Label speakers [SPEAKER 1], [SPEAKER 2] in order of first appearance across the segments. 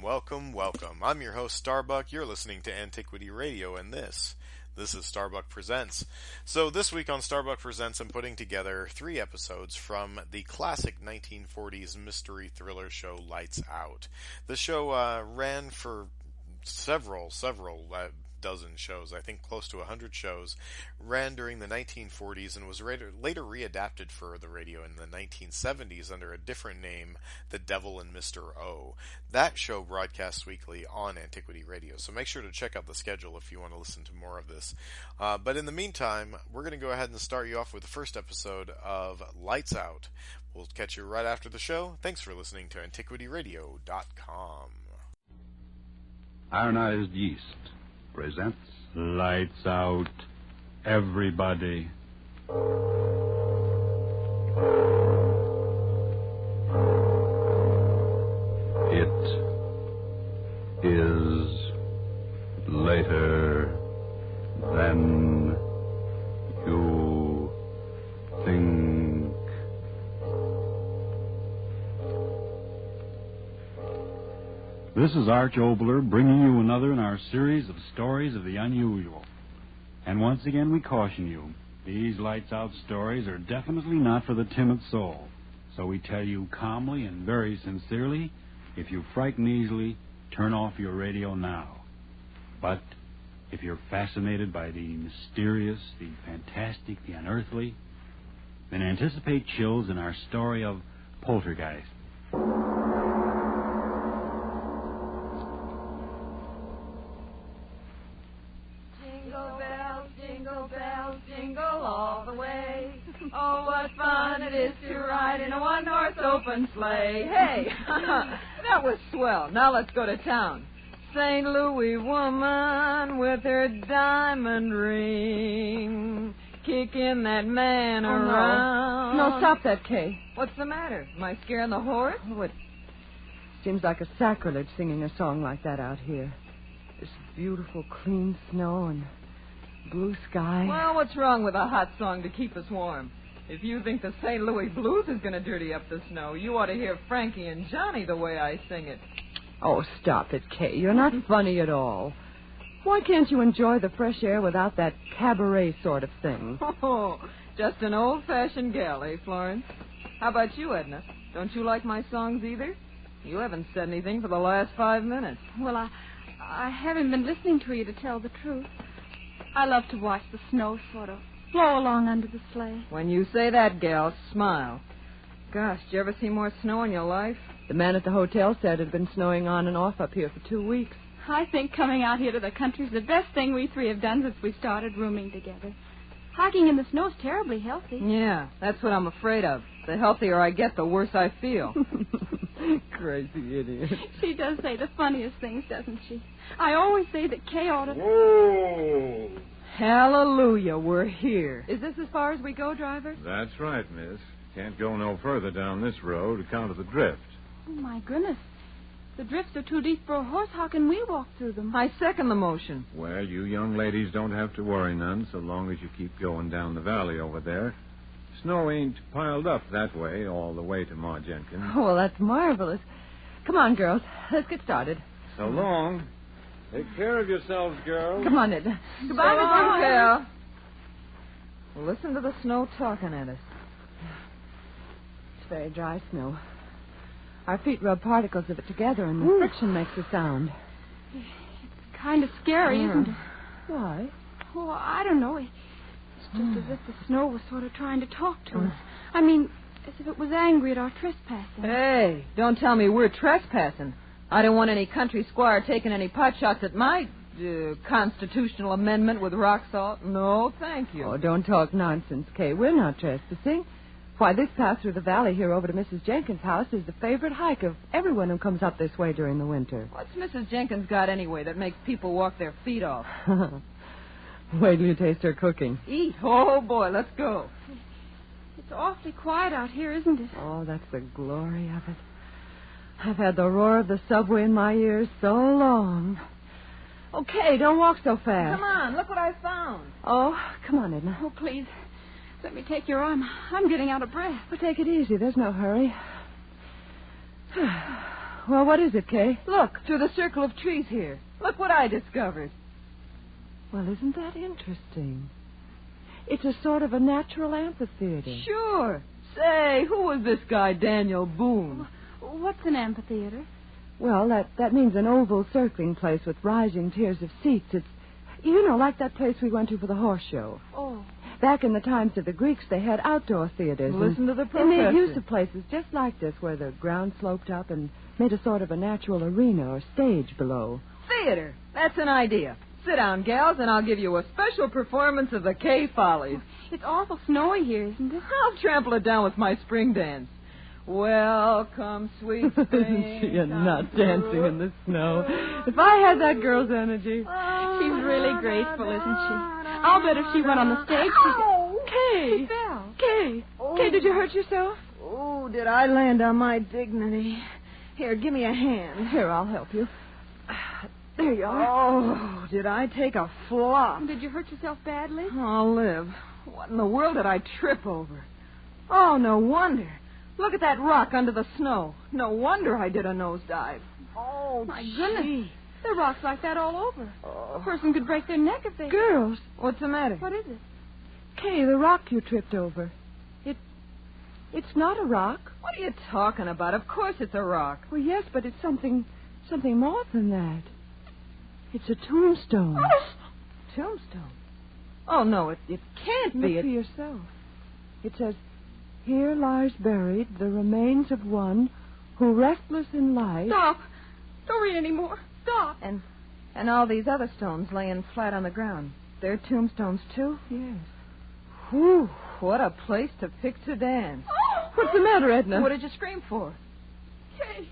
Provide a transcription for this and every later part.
[SPEAKER 1] welcome. I'm your host, Starbuck. You're listening to Antiquity Radio, and this is Starbuck Presents. So this week on Starbuck Presents, I'm putting together 3 episodes from the classic 1940s mystery thriller show Lights Out. The show ran for several dozen shows, I think close to 100 shows, ran during the 1940s and was later readapted for the radio in the 1970s under a different name, The Devil and Mr. O. That show broadcasts weekly on Antiquity Radio, so make sure to check out the schedule if you want to listen to more of this. But in the meantime, we're going to go ahead and start you off with the first episode of Lights Out. We'll catch you right after the show. Thanks for listening to AntiquityRadio.com.
[SPEAKER 2] Ironized Yeast presents
[SPEAKER 3] Lights Out, everybody.
[SPEAKER 2] It is later than you think.
[SPEAKER 3] This is Arch Obler bringing you another in our series of stories of the unusual. And once again we caution you, these Lights Out stories are definitely not for the timid soul. So we tell you calmly and very sincerely, if you frighten easily, turn off your radio now. But if you're fascinated by the mysterious, the fantastic, the unearthly, then anticipate chills in our story of Poltergeist.
[SPEAKER 4] Oh, what fun it is to ride in a one-horse open sleigh. Hey, that was swell. Now let's go to town. St. Louis woman with her diamond ring, kicking that man around.
[SPEAKER 5] No, stop that, Kay.
[SPEAKER 4] What's the matter? Am I scaring the horse?
[SPEAKER 5] Oh, it seems like a sacrilege singing a song like that out here. This beautiful, clean snow and blue sky.
[SPEAKER 4] Well, what's wrong with a hot song to keep us warm? If you think the St. Louis blues is going to dirty up the snow, you ought to hear Frankie and Johnny the way I sing it.
[SPEAKER 5] Oh, stop it, Kay. You're not funny at all. Why can't you enjoy the fresh air without that cabaret sort of thing?
[SPEAKER 4] Oh, just an old-fashioned gal, eh, Florence? How about you, Edna? Don't you like my songs either? You haven't said anything for the last 5 minutes.
[SPEAKER 6] Well, I haven't been listening to you, to tell the truth. I love to watch the snow sort of flow along under the sleigh.
[SPEAKER 4] When you say that, gal, smile. Gosh, did you ever see more snow in your life?
[SPEAKER 5] The man at the hotel said it had been snowing on and off up here for 2 weeks.
[SPEAKER 6] I think coming out here to the country is the best thing we 3 have done since we started rooming together. Hiking in the snow is terribly healthy.
[SPEAKER 4] Yeah, that's what I'm afraid of. The healthier I get, the worse I feel.
[SPEAKER 5] Crazy idiot.
[SPEAKER 6] She does say the funniest things, doesn't she? I always say that Kay ought to...
[SPEAKER 7] Whoa!
[SPEAKER 4] Hallelujah, we're here. Is this as far as we go, driver?
[SPEAKER 7] That's right, miss. Can't go no further down this road account of the drift.
[SPEAKER 6] Oh, my goodness. The drifts are too deep for a horse. How can we walk through them?
[SPEAKER 4] I second the motion.
[SPEAKER 7] Well, you young ladies don't have to worry none so long as you keep going down the valley over there. Snow ain't piled up that way all the way to Ma Jenkins.
[SPEAKER 5] Oh, well, that's marvelous. Come on, girls. Let's get started.
[SPEAKER 7] So long. Take care of yourselves, girls.
[SPEAKER 5] Come on, Edna.
[SPEAKER 4] Goodbye, Miss Gal. Well, listen to the snow talking at us.
[SPEAKER 5] It's very dry snow. Our feet rub particles of it together, and the friction makes a sound.
[SPEAKER 6] It's kind of scary, isn't it?
[SPEAKER 5] Why?
[SPEAKER 6] Oh, I don't know. It's just as if the snow was sort of trying to talk to us. I mean, as if it was angry at our trespassing.
[SPEAKER 4] Hey, don't tell me we're trespassing. I don't want any country squire taking any pot shots at my constitutional amendment with rock salt. No, thank you.
[SPEAKER 5] Oh, don't talk nonsense, Kay. We're not trespassing. Why, this path through the valley here over to Mrs. Jenkins' house is the favorite hike of everyone who comes up this way during the winter.
[SPEAKER 4] What's Mrs. Jenkins got anyway that makes people walk their feet off?
[SPEAKER 5] Wait till you taste her cooking.
[SPEAKER 4] Eat. Oh, boy, let's go.
[SPEAKER 6] It's awfully quiet out here, isn't it?
[SPEAKER 5] Oh, that's the glory of it. I've had the roar of the subway in my ears so long. Okay, don't walk so fast.
[SPEAKER 4] Come on, look what I found.
[SPEAKER 5] Oh, come on, Edna.
[SPEAKER 6] Oh, please. Let me take your arm. I'm getting out of breath.
[SPEAKER 5] Well, take it easy. There's no hurry. Well, what is it, Kay?
[SPEAKER 4] Look, through the circle of trees here. Look what I discovered.
[SPEAKER 5] Well, isn't that interesting? It's a sort of a natural amphitheater.
[SPEAKER 4] Sure. Say, who was this guy, Daniel Boone?
[SPEAKER 6] What's an amphitheater?
[SPEAKER 5] Well, that means an oval circling place with rising tiers of seats. It's, you know, like that place we went to for the horse show.
[SPEAKER 6] Oh.
[SPEAKER 5] Back in the times of the Greeks, they had outdoor theaters.
[SPEAKER 4] Listen to the
[SPEAKER 5] And
[SPEAKER 4] professor.
[SPEAKER 5] they made use of places just like this where the ground sloped up and made a sort of a natural arena or stage below.
[SPEAKER 4] Theater. That's an idea. Sit down, gals, and I'll give you a special performance of the Cave Follies.
[SPEAKER 6] It's awful snowy here, isn't it?
[SPEAKER 4] I'll trample it down with my spring dance. Welcome, sweet spring.
[SPEAKER 5] Isn't she a nut dancing in the snow? If I had that girl's energy.
[SPEAKER 6] She's really graceful, isn't she? I'll bet if she went on the stage,
[SPEAKER 5] Kay!
[SPEAKER 6] she fell.
[SPEAKER 5] Kay! Kay, did you hurt yourself?
[SPEAKER 4] Oh, did I land on my dignity? Here, give me a hand.
[SPEAKER 5] Here, I'll help you. There you are.
[SPEAKER 4] Oh, did I take a flop?
[SPEAKER 6] Did you hurt yourself badly?
[SPEAKER 4] I'll live. What in the world did I trip over? Oh, no wonder. Look at that rock under the snow. No wonder I did a nosedive. Oh,
[SPEAKER 6] My goodness.
[SPEAKER 4] gee.
[SPEAKER 6] There are rocks like that all over. A person could break their neck if they...
[SPEAKER 5] Girls,
[SPEAKER 4] What's the matter?
[SPEAKER 6] What is it?
[SPEAKER 5] Kay, the rock you tripped over. It's not a rock.
[SPEAKER 4] What are you talking about? Of course it's a rock.
[SPEAKER 5] Well, yes, but it's something more than that. It's a tombstone.
[SPEAKER 4] Tombstone. Oh, no, it can't
[SPEAKER 5] Look
[SPEAKER 4] be.
[SPEAKER 5] for yourself. It says, "Here lies buried the remains of one who, restless in life..."
[SPEAKER 6] Stop. Don't read any more. Stop.
[SPEAKER 4] And all these other stones laying flat on the ground. They're tombstones, too?
[SPEAKER 5] Yes.
[SPEAKER 4] Whew, what a place to pick to dance.
[SPEAKER 5] What's the matter, Edna?
[SPEAKER 4] What did you scream for?
[SPEAKER 6] Kay,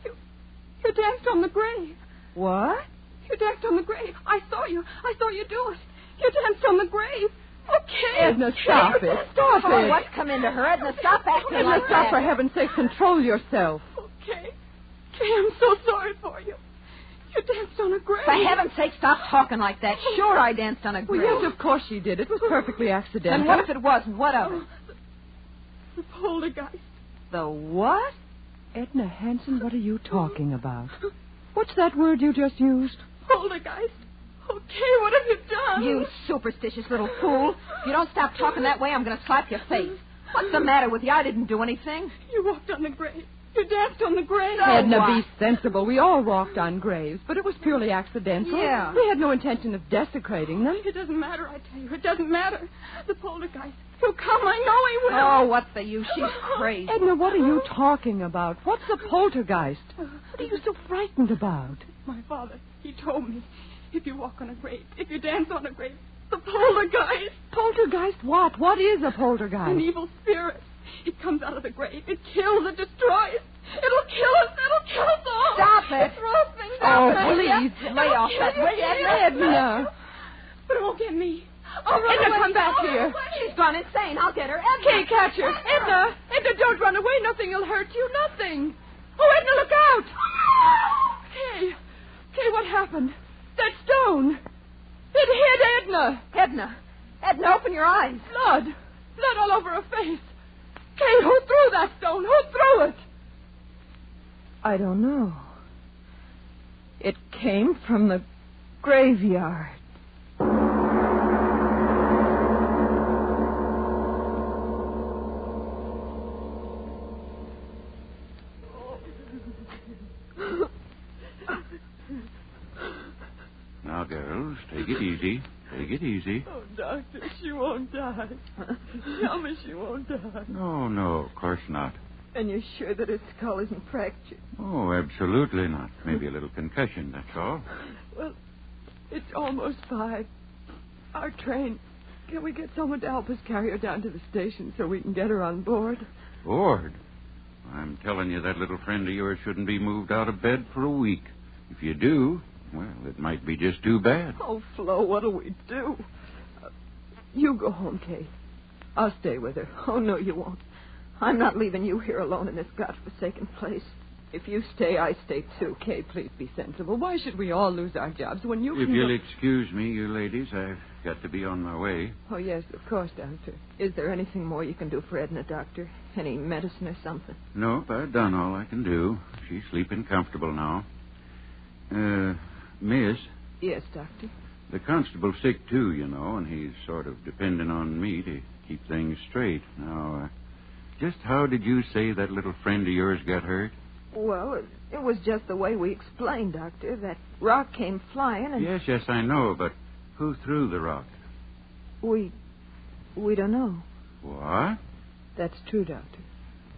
[SPEAKER 6] you danced on the grave.
[SPEAKER 4] What?
[SPEAKER 6] You danced on the grave. I saw you. I saw you do it. You danced on the grave. Okay.
[SPEAKER 5] Edna, stop it. Stop
[SPEAKER 4] Oh,
[SPEAKER 5] it.
[SPEAKER 4] what's come into her? Edna, stop acting
[SPEAKER 5] Edna,
[SPEAKER 4] like
[SPEAKER 5] stop,
[SPEAKER 4] that.
[SPEAKER 5] for heaven's sake. Control yourself.
[SPEAKER 6] Okay. Kay, I'm so sorry for you. You danced on a grave.
[SPEAKER 4] For heaven's sake, stop talking like that. Sure, I danced on a
[SPEAKER 5] Well,
[SPEAKER 4] grave.
[SPEAKER 5] yes, of course she did. It was perfectly accidental.
[SPEAKER 4] And what if it wasn't? What of it?
[SPEAKER 6] The poltergeist.
[SPEAKER 4] The what?
[SPEAKER 5] Edna Hanson, what are you talking about? What's that word you just used?
[SPEAKER 6] Poltergeist. Okay, what have you done?
[SPEAKER 4] You superstitious little fool. If you don't stop talking that way, I'm going to slap your face. What's the matter with you? I didn't do anything.
[SPEAKER 6] You walked on the grave. You danced on the grave.
[SPEAKER 5] Edna,
[SPEAKER 4] what?
[SPEAKER 5] be sensible. We all walked on graves, but it was purely accidental.
[SPEAKER 4] Yeah.
[SPEAKER 5] We had no intention of desecrating them.
[SPEAKER 6] It doesn't matter, I tell you. It doesn't matter. The poltergeist. He'll come. I know he will.
[SPEAKER 4] Oh, what's the use? She's crazy.
[SPEAKER 5] Edna, what are you talking about? What's a poltergeist? What are you so frightened about?
[SPEAKER 6] My father, he told me, if you walk on a grave, if you dance on a grave, the poltergeist.
[SPEAKER 5] Poltergeist what? What is a poltergeist?
[SPEAKER 6] An evil spirit. It comes out of the grave. It kills. It destroys. It'll kill us. It'll kill us all.
[SPEAKER 4] Stop it.
[SPEAKER 6] It throws things
[SPEAKER 5] Oh,
[SPEAKER 6] out.
[SPEAKER 5] please.
[SPEAKER 4] Lay off that. Will you,
[SPEAKER 5] Edna.
[SPEAKER 6] But it won't get me. I'll run
[SPEAKER 5] Edna,
[SPEAKER 6] away.
[SPEAKER 5] come back
[SPEAKER 6] I'll
[SPEAKER 5] here.
[SPEAKER 6] run away.
[SPEAKER 4] She's gone insane. I'll get her. Edna.
[SPEAKER 5] Kay, catch her. Edna. Edna, don't run away. Nothing will hurt you. Nothing. Oh, Edna, look out. Kay. Kay, what happened? That stone. It hit Edna.
[SPEAKER 4] Edna. Edna, open your eyes.
[SPEAKER 5] Blood. Blood all over her face. Kay, who threw that stone? Who threw it? I don't know. It came from the graveyard.
[SPEAKER 2] Now, girls, take it easy. Take it easy.
[SPEAKER 5] Oh, Doctor, she won't die. Tell me she won't die.
[SPEAKER 2] No, of course not.
[SPEAKER 5] And you're sure that her skull isn't fractured?
[SPEAKER 2] Oh, absolutely not. Maybe a little concussion, that's all.
[SPEAKER 5] Well, it's almost 5. Our train. Can we get someone to help us carry her down to the station so we can get her on board?
[SPEAKER 2] Bored? I'm telling you, that little friend of yours shouldn't be moved out of bed for a week. If you do, well, it might be just too bad.
[SPEAKER 5] Oh, Flo, what'll we do? You go home, Kay. I'll stay with her.
[SPEAKER 4] Oh, no, you won't. I'm not leaving you here alone in this godforsaken place.
[SPEAKER 5] If you stay, I stay too. Kay, please be sensible. Why should we all lose our jobs when you
[SPEAKER 2] If
[SPEAKER 5] can
[SPEAKER 2] you'll
[SPEAKER 5] go...
[SPEAKER 2] excuse me, you ladies, I've got to be on my way.
[SPEAKER 4] Oh, yes, of course, Doctor. Is there anything more you can do for Edna, Doctor? Any medicine or something?
[SPEAKER 2] Nope, I've done all I can do. She's sleeping comfortable now. Miss,
[SPEAKER 4] Yes, Doctor.
[SPEAKER 2] the constable's sick, too, you know, and he's sort of depending on me to keep things straight. Now, just how did you say that little friend of yours got hurt?
[SPEAKER 4] Well, it was just the way we explained, Doctor. That rock came flying and...
[SPEAKER 2] Yes, I know, but who threw the rock?
[SPEAKER 4] We don't know.
[SPEAKER 2] What?
[SPEAKER 4] That's true, Doctor.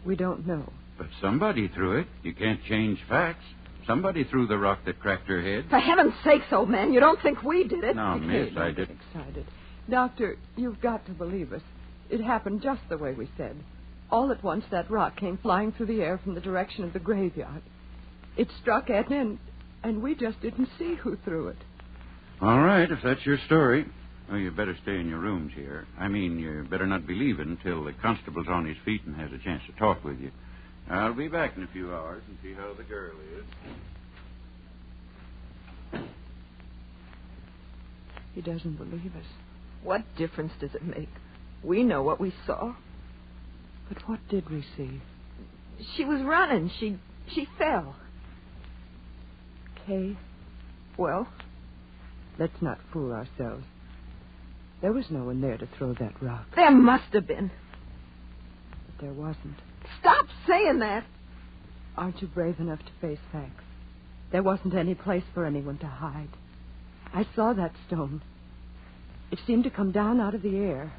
[SPEAKER 4] We don't know.
[SPEAKER 2] But somebody threw it. You can't change facts. Somebody threw the rock that cracked her head.
[SPEAKER 4] For heaven's sakes, old man, you don't think we did it?
[SPEAKER 2] No, miss, I
[SPEAKER 5] Don't
[SPEAKER 2] did.
[SPEAKER 5] get excited. Doctor, you've got to believe us. It happened just the way we said. All at once, that rock came flying through the air from the direction of the graveyard. It struck Edna, and we just didn't see who threw it.
[SPEAKER 2] All right, if that's your story. Well, you better stay in your rooms here. I mean, you better not be leaving until the constable's on his feet and has a chance to talk with you. I'll be back in a few hours and see how the girl is.
[SPEAKER 5] He doesn't believe us.
[SPEAKER 4] What difference does it make? We know what we saw.
[SPEAKER 5] But what did we see?
[SPEAKER 4] She was running. She fell.
[SPEAKER 5] Kay,
[SPEAKER 4] Well,
[SPEAKER 5] let's not fool ourselves. There was no one there to throw that rock.
[SPEAKER 4] there must have been.
[SPEAKER 5] But there wasn't.
[SPEAKER 4] Stop saying that.
[SPEAKER 5] Aren't you brave enough to face facts? There wasn't any place for anyone to hide. I saw that stone. It seemed to come down out of the air.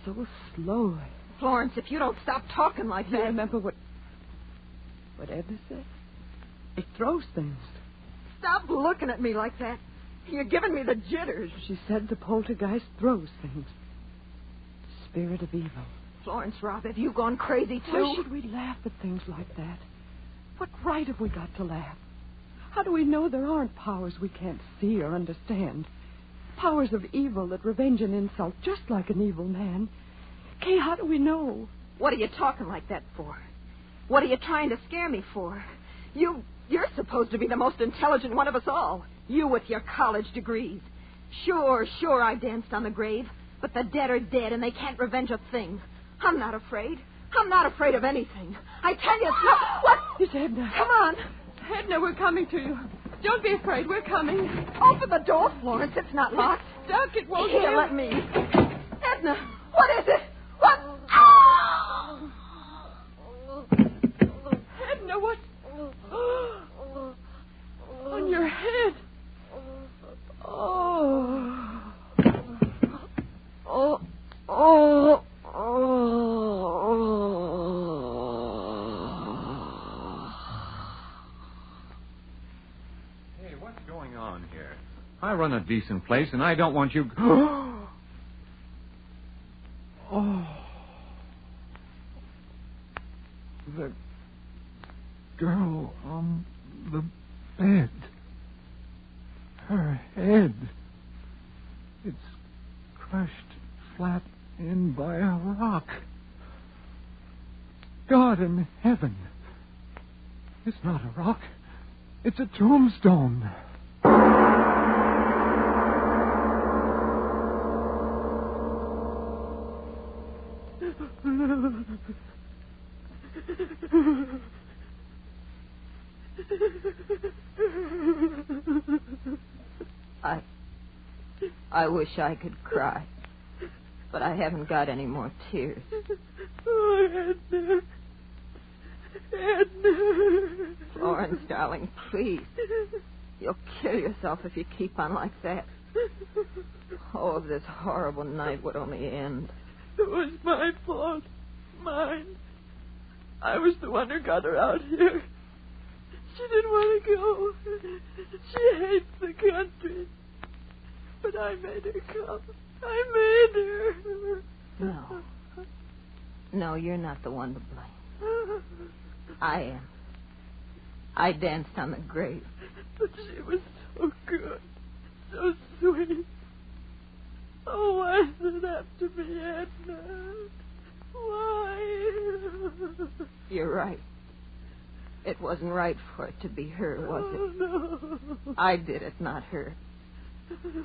[SPEAKER 5] So slowly.
[SPEAKER 4] Florence, if you don't stop talking like
[SPEAKER 5] You
[SPEAKER 4] that...
[SPEAKER 5] remember what Edna said? It throws things.
[SPEAKER 4] Stop looking at me like that. You're giving me the jitters.
[SPEAKER 5] She said the poltergeist throws things. The spirit of evil.
[SPEAKER 4] Florence, Rob, have you gone crazy, too?
[SPEAKER 5] Why should we laugh at things like that? What right have we got to laugh? How do we know there aren't powers we can't see or understand? Powers of evil that revenge an insult just like an evil man. Kay, how do we know?
[SPEAKER 4] What are you talking like that for? What are you trying to scare me for? You're supposed to be the most intelligent one of us all. You with your college degrees. Sure, I danced on the grave. But the dead are dead, and they can't revenge a thing. I'm not afraid. I'm not afraid of anything. I tell you, it's not... What?
[SPEAKER 5] It's Edna.
[SPEAKER 4] Come on.
[SPEAKER 5] Edna, we're coming to you. Don't be afraid. We're coming.
[SPEAKER 4] Open the door, Florence. It's not locked.
[SPEAKER 5] Stuck. It won't
[SPEAKER 4] Here,
[SPEAKER 5] give.
[SPEAKER 4] let me. Edna, what is it? What? Ah!
[SPEAKER 5] Edna, what? On your head. Oh. Oh. Oh.
[SPEAKER 7] Hey, what's going on here? I run a decent place, and I don't want you... Oh. The girl on the bed. Her head. It's crushed flat in by a rock. God in heaven. It's not a rock. It's a tombstone.
[SPEAKER 4] I wish I could cry. But I haven't got any more tears.
[SPEAKER 5] Oh, Edna. Edna.
[SPEAKER 4] Florence, darling, please. You'll kill yourself if you keep on like that. Oh, if this horrible night would only end.
[SPEAKER 5] It was my fault. Mine. I was the one who got her out here. She didn't want to go. She hates the country. But I made her come. I made her.
[SPEAKER 4] No. No, you're not the one to blame. I am. I danced on the grave.
[SPEAKER 5] But she was so good. So sweet. Oh, why did it have to be Edna? Why?
[SPEAKER 4] You're right. It wasn't right for it to be her, was it?
[SPEAKER 5] Oh, no.
[SPEAKER 4] I did it, not her.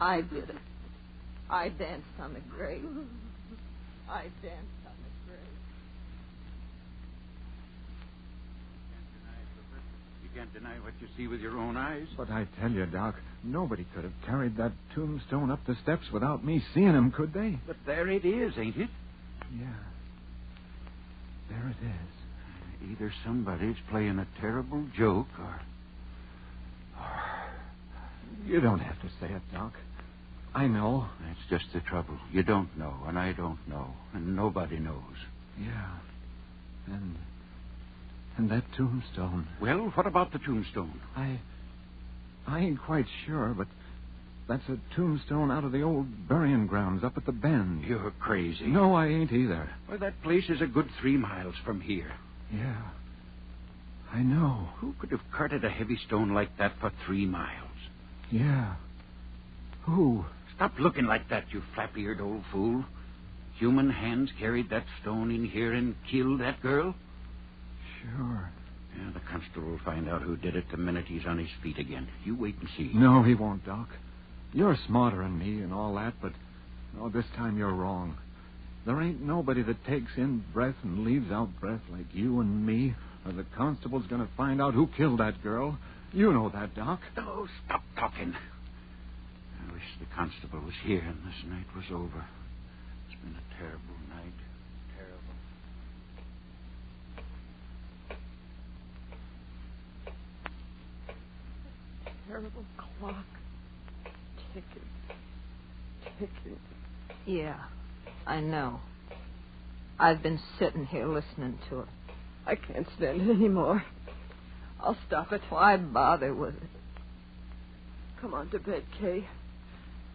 [SPEAKER 4] I did it. I danced on the grave. I danced on the grave.
[SPEAKER 2] You can't deny what you see with your own eyes.
[SPEAKER 7] But I tell you, Doc, nobody could have carried that tombstone up the steps without me seeing him, could they?
[SPEAKER 2] But there it is, ain't it?
[SPEAKER 7] Yeah. There it is.
[SPEAKER 2] Either somebody's playing a terrible joke or...
[SPEAKER 7] You don't have to say it, Doc. I know.
[SPEAKER 2] That's just the trouble. You don't know, and I don't know, and nobody knows.
[SPEAKER 7] Yeah. And that tombstone.
[SPEAKER 2] Well, what about the tombstone?
[SPEAKER 7] I ain't quite sure, but that's a tombstone out of the old burying grounds up at the bend.
[SPEAKER 2] You're crazy.
[SPEAKER 7] No, I ain't either.
[SPEAKER 2] Well, that place is a good 3 miles from here.
[SPEAKER 7] Yeah. I know.
[SPEAKER 2] Who could have carted a heavy stone like that for 3 miles?
[SPEAKER 7] Yeah. Who?
[SPEAKER 2] Stop looking like that, you flap-eared old fool. Human hands carried that stone in here and killed that girl?
[SPEAKER 7] Sure.
[SPEAKER 2] Yeah, the constable will find out who did it the minute he's on his feet again. You wait and see.
[SPEAKER 7] No, he won't, Doc. You're smarter than me and all that, but this time you're wrong. There ain't nobody that takes in breath and leaves out breath like you and me, or the constable's going to find out who killed that girl. You know that, Doc.
[SPEAKER 2] Oh, stop talking. I wish the constable was here and this night was over. It's been a terrible night. Terrible.
[SPEAKER 5] Terrible clock. Ticking.
[SPEAKER 4] Yeah, I know. I've been sitting here listening to it.
[SPEAKER 5] I can't stand it anymore. I'll stop it.
[SPEAKER 4] Why bother with it?
[SPEAKER 5] Come on to bed, Kay.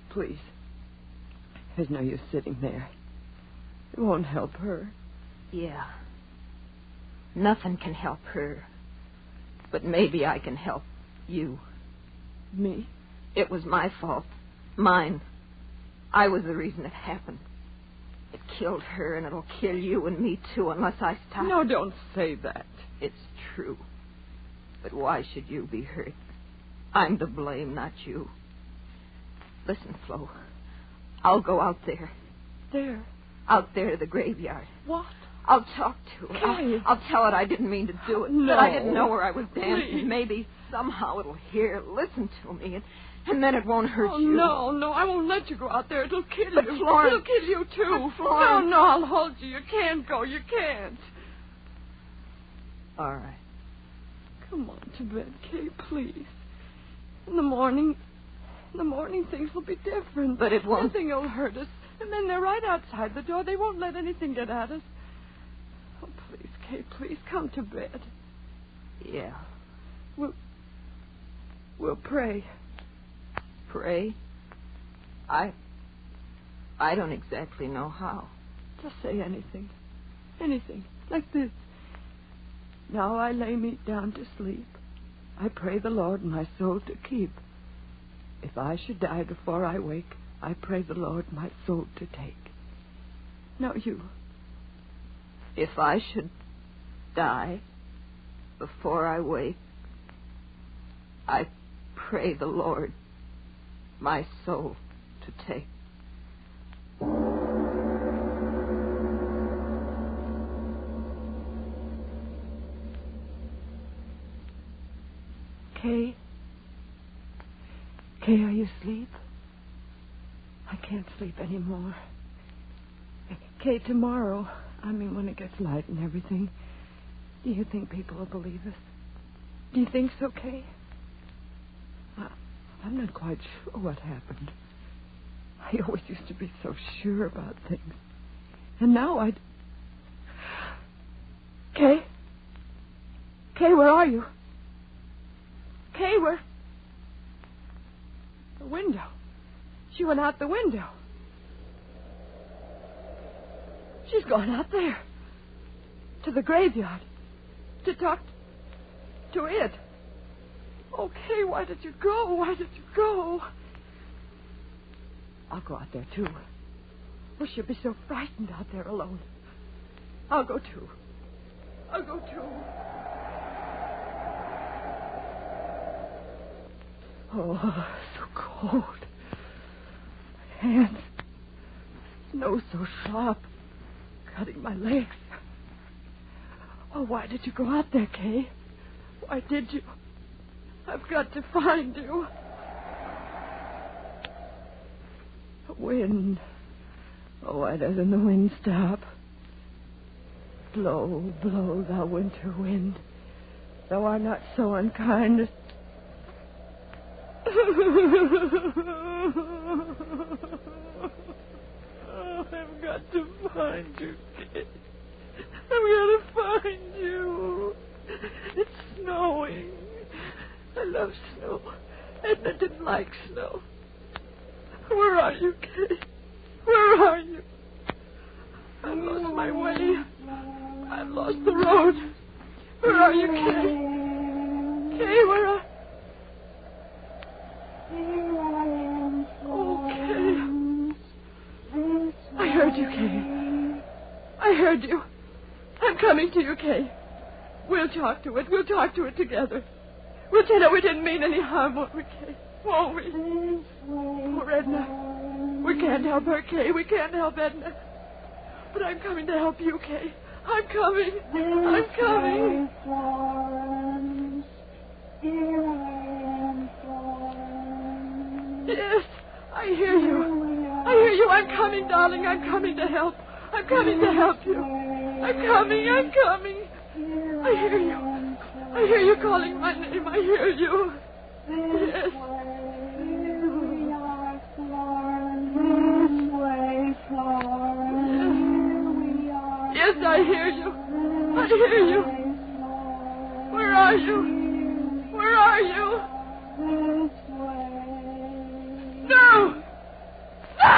[SPEAKER 5] Please. There's no use sitting there. It won't help her.
[SPEAKER 4] Yeah. Nothing can help her. But maybe I can help you.
[SPEAKER 5] Me?
[SPEAKER 4] It was my fault. Mine. I was the reason it happened. It killed her, and it'll kill you and me, too, unless I stop.
[SPEAKER 5] No, don't say that.
[SPEAKER 4] It's true. But why should you be hurt? I'm to blame, not you. Listen, Flo. I'll go out there.
[SPEAKER 5] There?
[SPEAKER 4] Out there to the graveyard.
[SPEAKER 5] What?
[SPEAKER 4] I'll talk to it.
[SPEAKER 5] Kay.
[SPEAKER 4] I'll tell it I didn't mean to do it.
[SPEAKER 5] No.
[SPEAKER 4] That I didn't know where I was dancing.
[SPEAKER 5] Please.
[SPEAKER 4] Maybe somehow it'll hear, listen to me, and then it won't hurt
[SPEAKER 5] Oh,
[SPEAKER 4] you.
[SPEAKER 5] no, I won't let you go out there. It'll kill
[SPEAKER 4] But
[SPEAKER 5] you.
[SPEAKER 4] Florence...
[SPEAKER 5] It'll kill you, too.
[SPEAKER 4] But Florence...
[SPEAKER 5] No, I'll hold you. You can't go. You can't.
[SPEAKER 4] All right.
[SPEAKER 5] Come on to bed, Kay, please. In the morning things will be different.
[SPEAKER 4] But it won't.
[SPEAKER 5] Nothing will hurt us. And then they're right outside the door. They won't let anything get at us. Oh, please, Kay, please come to bed.
[SPEAKER 4] Yeah.
[SPEAKER 5] We'll pray.
[SPEAKER 4] Pray? I don't exactly know how.
[SPEAKER 5] Just say anything. Anything. Like this. Now I lay me down to sleep. I pray the Lord my soul to keep. If I should die before I wake, I pray the Lord my soul to take. Now you.
[SPEAKER 4] If I should die before I wake, I pray the Lord my soul to take.
[SPEAKER 5] Kay? Kay, are you asleep? I can't sleep anymore. Kay, tomorrow, when it gets light and everything, do you think people will believe us? Do you think so, Kay? I'm not quite sure what happened. I always used to be so sure about things. And now Kay? Kay, where are you? Kay, where? The window. She went out the window. She's gone out there. To the graveyard. To talk to it. Oh, Kay, why did you go? Why did you go? I'll go out there, too. Oh, she'll be so frightened out there alone. I'll go, too. Oh, so cold. My hands. snow so sharp, cutting my legs. Oh, why did you go out there, Kay? Why did you? I've got to find you. The wind. Oh, why doesn't the wind stop? Blow, blow, thou winter wind. Thou art not so unkind as... Oh, I've got to find you, kid. I've got to find you. It's snowing. I love snow. Edna didn't like snow. Where are you, Kay? Where are you? I've lost my way. I've lost the road. Where are you, Kay? Kay, where are... Oh, Kay. I heard you, Kay. I heard you. I'm coming to you, Kay. We'll talk to it. We'll talk to it together. We'll tell her we didn't mean any harm, won't we, Kay? Won't we? Poor Edna. We can't help her, Kay. We can't help Edna. But I'm coming to help you, Kay. I'm coming. I'm coming. Yes, I hear you. I hear you. I'm coming, darling. I'm coming to help. I'm coming to help you. I'm coming. I'm coming. I hear you. I hear you calling my name. I hear you. Yes. Yes, I hear you. I hear you. Where are you? Where are you? No! No!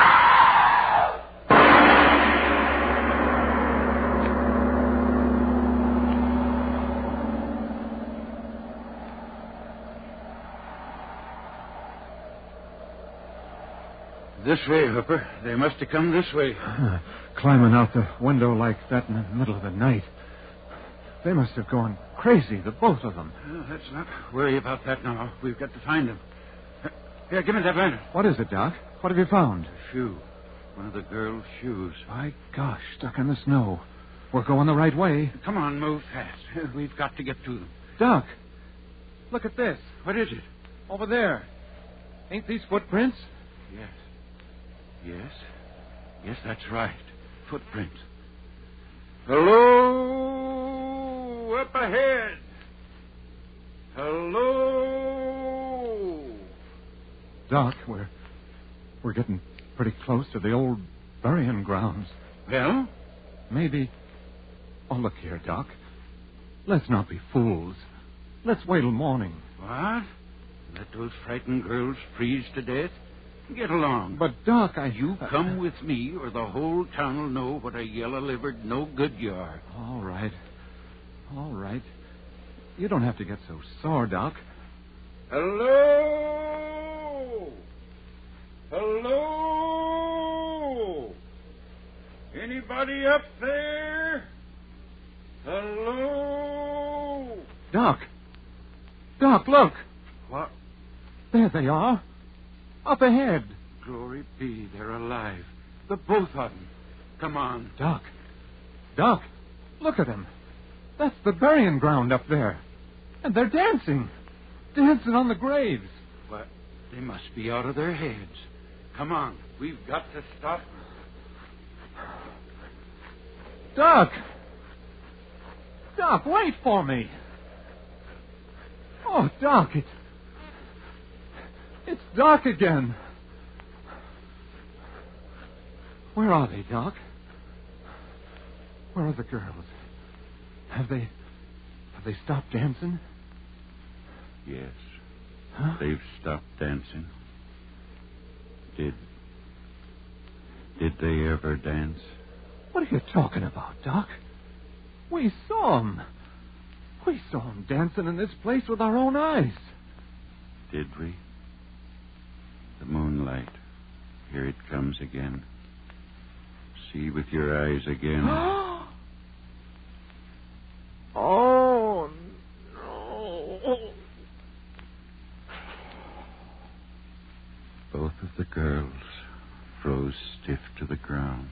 [SPEAKER 2] This way, Hooper. They must have come this way.
[SPEAKER 7] Climbing out the window like that in the middle of the night. They must have gone crazy, the both of them.
[SPEAKER 2] Well, let's not worry about that now. We've got to find them. Here, give me that lantern.
[SPEAKER 7] What is it, Doc? What have you found?
[SPEAKER 2] A shoe. One of the girl's shoes.
[SPEAKER 7] My gosh, stuck in the snow. We're going the right way.
[SPEAKER 2] Come on, move fast. We've got to get to them.
[SPEAKER 7] Doc, look at this.
[SPEAKER 2] What is it?
[SPEAKER 7] Over there. Ain't these footprints?
[SPEAKER 2] Yes. Yes. Yes, that's right. Footprints. Hello! Up ahead! Hello!
[SPEAKER 7] Doc, we're getting pretty close to the old burying grounds.
[SPEAKER 2] Well?
[SPEAKER 7] Maybe... Oh, look here, Doc. Let's not be fools. Let's wait till morning.
[SPEAKER 2] What? Let those frightened girls freeze to death? Get along.
[SPEAKER 7] But, Doc,
[SPEAKER 2] You come with me, or the whole town will know what a yellow-livered no-good you are.
[SPEAKER 7] All right. All right. You don't have to get so sore, Doc.
[SPEAKER 2] Hello? Hello? Anybody up there? Hello?
[SPEAKER 7] Doc! Doc, look!
[SPEAKER 2] What?
[SPEAKER 7] There they are. Up ahead.
[SPEAKER 2] Glory be, they're alive. The both of them. Come on.
[SPEAKER 7] Doc. Doc, look at them. That's the burying ground up there. And they're dancing. Dancing on the graves.
[SPEAKER 2] What? They must be out of their heads. Come on. We've got to stop them.
[SPEAKER 7] Doc! Doc, wait for me. Oh, Doc, it's dark again. Where are they, Doc? Where are the girls? Have they stopped dancing?
[SPEAKER 2] Yes.
[SPEAKER 7] Huh?
[SPEAKER 2] They've stopped dancing. Did they ever dance?
[SPEAKER 7] What are you talking about, Doc? We saw them. We saw them dancing in this place with our own eyes.
[SPEAKER 2] Did we? The moonlight. Here it comes again. See with your eyes again.
[SPEAKER 7] Oh, no.
[SPEAKER 2] Both of the girls froze stiff to the ground,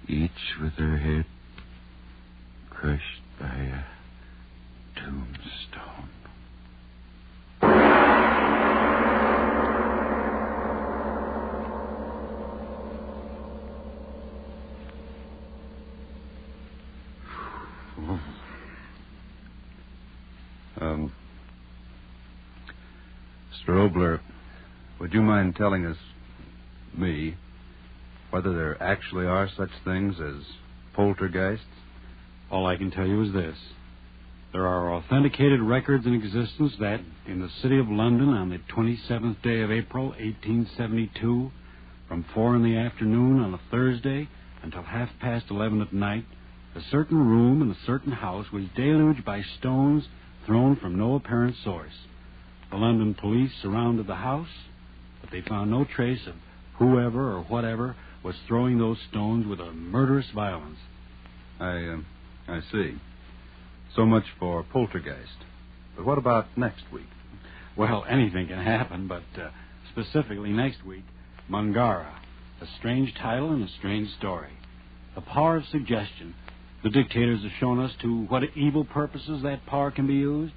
[SPEAKER 2] each with her head crushed by a tombstone.
[SPEAKER 8] Mr. Obler, would you mind telling us, me, whether there actually are such things as poltergeists?
[SPEAKER 3] All I can tell you is this. There are authenticated records in existence that, in the city of London on the 27th day of April, 1872, from 4 in the afternoon on a Thursday until 11:30 at night, a certain room in a certain house was deluged by stones thrown from no apparent source. The London police surrounded the house, but they found no trace of whoever or whatever was throwing those stones with a murderous violence.
[SPEAKER 8] I see. So much for poltergeist. But what about next week?
[SPEAKER 3] Well, anything can happen, but specifically next week, Mungara, a strange title and a strange story. The power of suggestion. The dictators have shown us to what evil purposes that power can be used.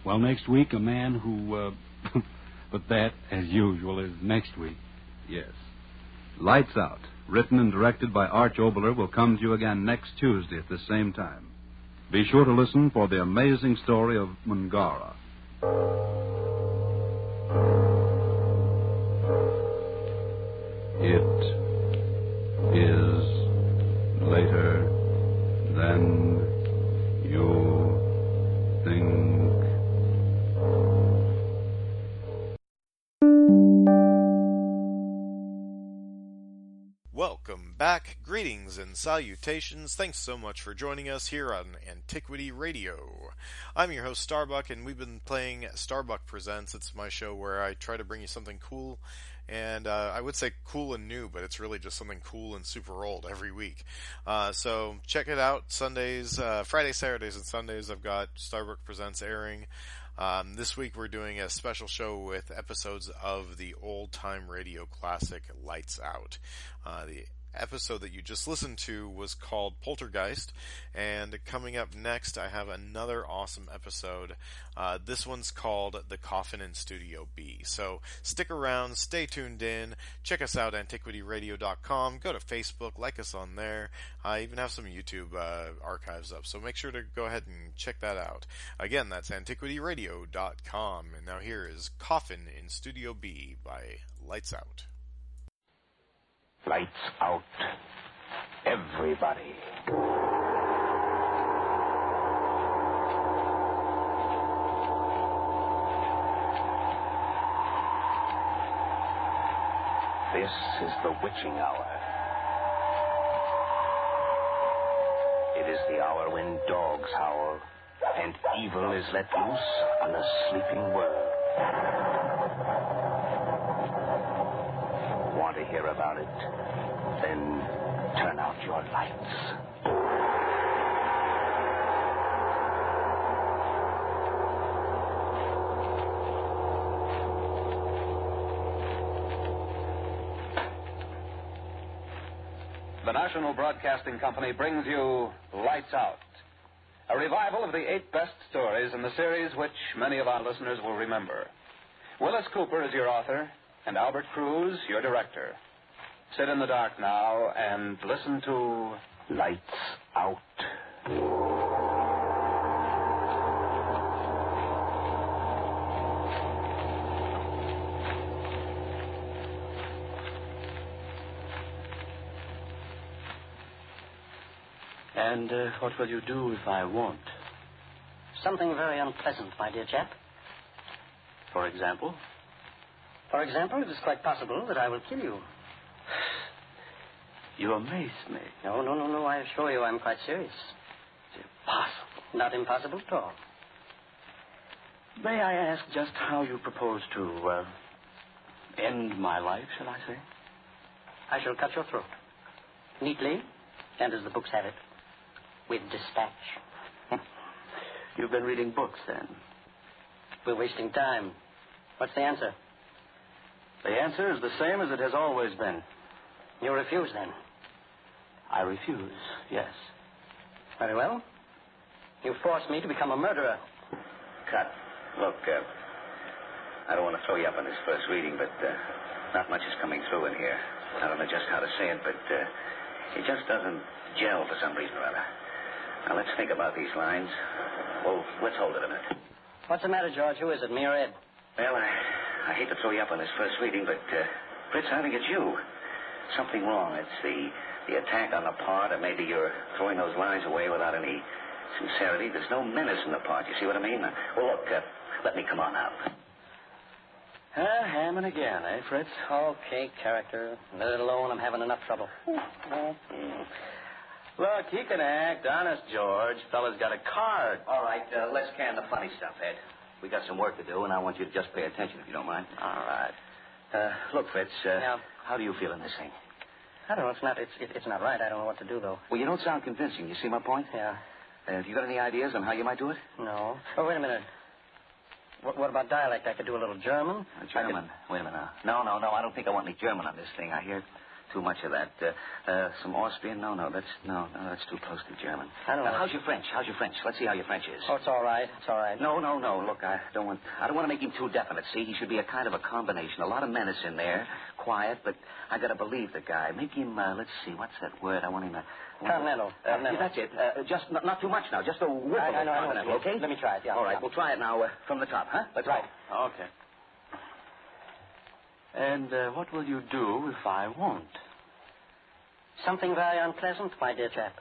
[SPEAKER 3] Well, next week, a man who, but that, as usual, is next week.
[SPEAKER 8] Yes. Lights Out, written and directed by Arch Obler, will come to you again next Tuesday at the same time. Be sure to listen for the amazing story of Mungara. It is later than you think.
[SPEAKER 1] Welcome back. Greetings and salutations. Thanks so much for joining us here on Antiquity Radio. I'm your host, Starbuck, and we've been playing Starbuck Presents. It's my show where I try to bring you something cool, and I would say cool and new, but it's really just something cool and super old every week. So check it out. Sundays, Fridays, Saturdays, and Sundays, I've got Starbuck Presents airing. This week we're doing a special show with episodes of the old-time radio classic Lights Out. The episode that you just listened to was called Poltergeist, and coming up next I have another awesome episode. This one's called The Coffin in Studio B. So stick around, stay tuned in, check us out antiquityradio.com, go to Facebook, like us on there. I even have some YouTube archives up, so make sure to go ahead and check that out. Again, that's antiquityradio.com, and now here is Coffin in Studio B by Lights Out.
[SPEAKER 9] Lights out. Everybody. This is the witching hour. It is the hour when dogs howl and evil is let loose on a sleeping world. Want to hear about it? Then turn out your lights.
[SPEAKER 10] The National Broadcasting Company brings you Lights Out, a revival of the 8 best stories in the series which many of our listeners will remember. Willis Cooper is your author, and Albert Cruz, your director. Sit in the dark now and listen to
[SPEAKER 9] Lights Out.
[SPEAKER 11] And what will you do if I won't?
[SPEAKER 12] Something very unpleasant, my dear chap.
[SPEAKER 11] For example?
[SPEAKER 12] For example, it is quite possible that I will kill you.
[SPEAKER 11] You amaze me.
[SPEAKER 12] No. I assure you I'm quite serious.
[SPEAKER 11] It's impossible.
[SPEAKER 12] Not impossible at all.
[SPEAKER 11] May I ask just how you propose to, end my life, shall I say?
[SPEAKER 12] I shall cut your throat. Neatly, and as the books have it, with dispatch.
[SPEAKER 11] You've been reading books, then?
[SPEAKER 12] We're wasting time. What's the answer?
[SPEAKER 11] The answer is the same as it has always been.
[SPEAKER 12] You refuse, then?
[SPEAKER 11] I refuse, yes.
[SPEAKER 12] Very well. You forced me to become a murderer.
[SPEAKER 9] Cut. Look, I don't want to throw you up on this first reading, but not much is coming through in here. I don't know just how to say it, but it just doesn't gel for some reason or other. Now, let's think about these lines. Well, let's hold it a minute.
[SPEAKER 12] What's the matter, George? Who is it, me or Ed?
[SPEAKER 9] Well, I hate to throw you up on this first reading, but, Fritz, I think it's you. Something wrong. It's the attack on the part, or maybe you're throwing those lines away without any sincerity. There's no menace in the part. You see what I mean? Well, look, let me come on out.
[SPEAKER 11] Hammond again, eh, Fritz?
[SPEAKER 12] Okay, character. Let it alone. I'm having enough trouble.
[SPEAKER 11] Look, he can act. Honest, George. Fella's got a card.
[SPEAKER 9] All right, let's can the funny stuff, Ed. We got some work to do, and I want you to just pay attention if you don't mind.
[SPEAKER 11] All right.
[SPEAKER 9] Look, Fritz,
[SPEAKER 12] Yeah.
[SPEAKER 9] how do you feel in this thing?
[SPEAKER 12] I don't know. It's not right. I don't know what to do, though.
[SPEAKER 9] Well, you don't sound convincing. You see my point?
[SPEAKER 12] Yeah.
[SPEAKER 9] Have you got any ideas on how you might do it?
[SPEAKER 12] No. Oh, wait a minute. What about dialect? I could do a little German.
[SPEAKER 9] German? Wait a minute now. No. I don't think I want any German on this thing. I hear too much of that. Some Austrian? No, that's too close to German.
[SPEAKER 12] I don't know.
[SPEAKER 9] How's your French? Let's see how your French is.
[SPEAKER 12] Oh, it's all right.
[SPEAKER 9] No. Look, I don't want to make him too definite. See, he should be a kind of a combination. A lot of menace in there, quiet, but I got to believe the guy. Make him. Let's see, what's that word? I want him to.
[SPEAKER 12] Continental.
[SPEAKER 9] That's it. Just not too much now. Just a whiff of
[SPEAKER 12] I know.
[SPEAKER 9] continental, okay?
[SPEAKER 12] Let me try it. Yeah.
[SPEAKER 9] All right,
[SPEAKER 12] Yeah.
[SPEAKER 9] we'll try it now from the top, huh? Let's
[SPEAKER 12] Right.
[SPEAKER 9] go.
[SPEAKER 11] Okay. And what will you do if I won't?
[SPEAKER 12] Something very unpleasant, my dear chap.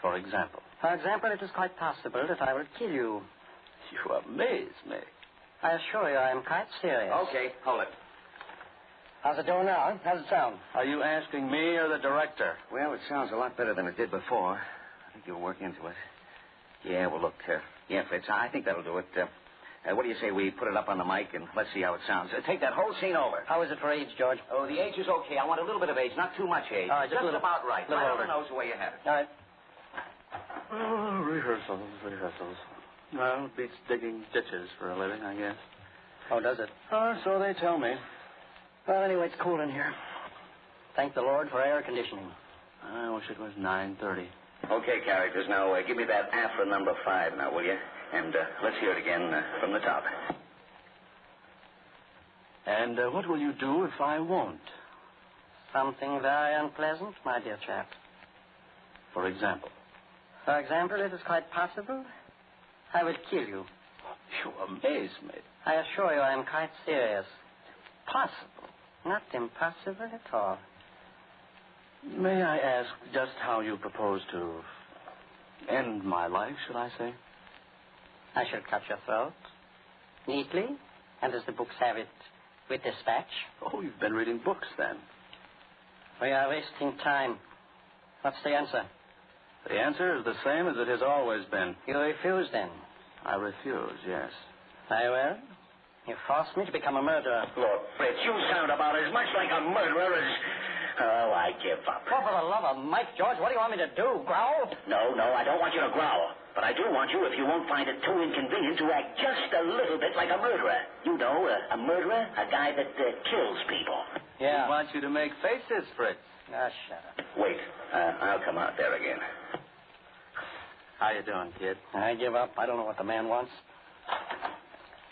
[SPEAKER 11] For example?
[SPEAKER 12] For example, it is quite possible that I will kill you.
[SPEAKER 11] You amaze me.
[SPEAKER 12] I assure you I am quite serious.
[SPEAKER 9] Okay, hold it.
[SPEAKER 12] How's it doing now? How's it sound?
[SPEAKER 11] Are you asking me or the director?
[SPEAKER 9] Well, it sounds a lot better than it did before. I think you'll work into it. Yeah, well, look, Fritz, I think that'll do it. What do you say we put it up on the mic and let's see how it sounds? Take that whole scene over.
[SPEAKER 12] How is it for age, George?
[SPEAKER 9] Oh, the age is okay. I want a little bit of age, not too much age.
[SPEAKER 12] All right, just a little,
[SPEAKER 9] about right.
[SPEAKER 12] little
[SPEAKER 9] Right
[SPEAKER 12] over.
[SPEAKER 9] on the nose the way you have it.
[SPEAKER 12] All right.
[SPEAKER 11] Oh, rehearsals. Well, it beats digging ditches for a living, I guess.
[SPEAKER 12] Oh, does it?
[SPEAKER 11] So they tell me.
[SPEAKER 12] Well, anyway, it's cool in here. Thank the Lord for air conditioning.
[SPEAKER 11] I wish it was 9:30.
[SPEAKER 9] Okay, characters. Now, give me that afra number 5 now, will you? And let's hear it again from the top.
[SPEAKER 11] And what will you do if I won't?
[SPEAKER 12] Something very unpleasant, my dear chap.
[SPEAKER 11] For example?
[SPEAKER 12] For example, it is quite possible I will kill you.
[SPEAKER 11] You amaze me.
[SPEAKER 12] I assure you I am quite serious. Possible. Not impossible at all.
[SPEAKER 11] May I ask just how you propose to end my life, should I say?
[SPEAKER 12] I shall cut your throat. Neatly, and as the books have it, with dispatch.
[SPEAKER 11] Oh, you've been reading books, then.
[SPEAKER 12] We are wasting time. What's the answer?
[SPEAKER 11] The answer is the same as it has always been.
[SPEAKER 12] You refuse, then?
[SPEAKER 11] I refuse, yes.
[SPEAKER 12] Very well. You forced me to become a murderer.
[SPEAKER 9] Look, Fritz, you sound about as much like a murderer as... Oh, I give up.
[SPEAKER 12] Oh, for the love of Mike, George, what do you want me to do? Growl?
[SPEAKER 9] No, I don't want you to growl. But I do want you, if you won't find it too inconvenient, to act just a little bit like a murderer. You know, a murderer, a guy that kills people.
[SPEAKER 12] Yeah.
[SPEAKER 11] We want you to make faces, Fritz.
[SPEAKER 12] Ah, shut up.
[SPEAKER 9] Wait, I'll come out there again.
[SPEAKER 11] How you doing, kid?
[SPEAKER 12] I give up. I don't know what the man wants.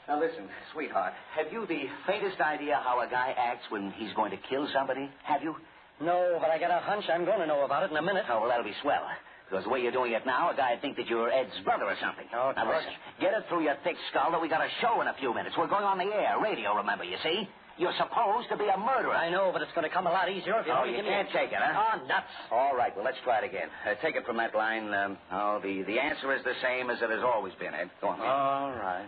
[SPEAKER 9] Now, listen, sweetheart, have you the faintest idea how a guy acts when he's going to kill somebody? Have you?
[SPEAKER 12] No, but I got a hunch I'm going to know about it in a minute.
[SPEAKER 9] Oh, well, that'll be swell. Because the way you're doing it now, a guy'd think that you're Ed's brother or something.
[SPEAKER 12] Oh,
[SPEAKER 9] now, listen, get it through your thick skull that we got a show in a few minutes. We're going on the air, radio, remember, you see? You're supposed to be a murderer.
[SPEAKER 12] I know, but it's going to come a lot easier if you
[SPEAKER 9] Oh,
[SPEAKER 12] only
[SPEAKER 9] you
[SPEAKER 12] give me
[SPEAKER 9] can't take it, huh?
[SPEAKER 12] Oh, nuts.
[SPEAKER 9] All right, well, let's try it again. Take it from that line. The answer is the same as it has always been, Ed. Go on.
[SPEAKER 11] All right.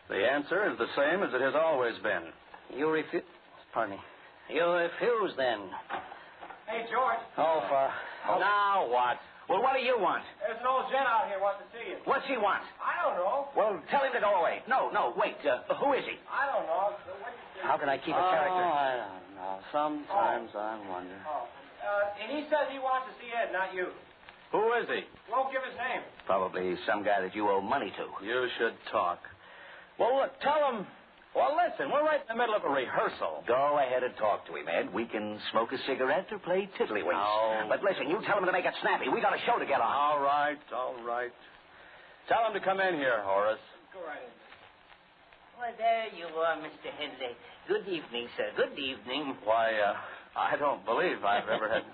[SPEAKER 11] The answer is the same as it has always been.
[SPEAKER 12] You refuse... Pardon me. You refuse, then.
[SPEAKER 13] Hey, George.
[SPEAKER 12] Oh, for...
[SPEAKER 9] Now what? Well, what do you want?
[SPEAKER 13] There's an old gent out here wants to see you.
[SPEAKER 9] What's he want?
[SPEAKER 13] I don't know.
[SPEAKER 9] Well, tell him to go away. No, wait. Who is he?
[SPEAKER 13] I don't know.
[SPEAKER 12] How can I keep a character?
[SPEAKER 11] I don't know. Sometimes I wonder.
[SPEAKER 13] And he says he wants to see Ed, not you.
[SPEAKER 11] Who is he?
[SPEAKER 13] Won't give his name.
[SPEAKER 9] Probably some guy that you owe money to.
[SPEAKER 11] You should talk. Well, look, tell him Well, listen, we're right in the middle of a rehearsal.
[SPEAKER 9] Go ahead and talk to him, Ed. We can smoke a cigarette or play tiddlywinks.
[SPEAKER 11] Oh.
[SPEAKER 9] But listen, you tell him to make it snappy. We got a show to get on.
[SPEAKER 11] All right. Tell him to come in here, Horace.
[SPEAKER 13] Go right in.
[SPEAKER 12] Well, there you are, Mr. Henley. Good evening, sir. Good evening.
[SPEAKER 11] Why, I don't believe I've ever had...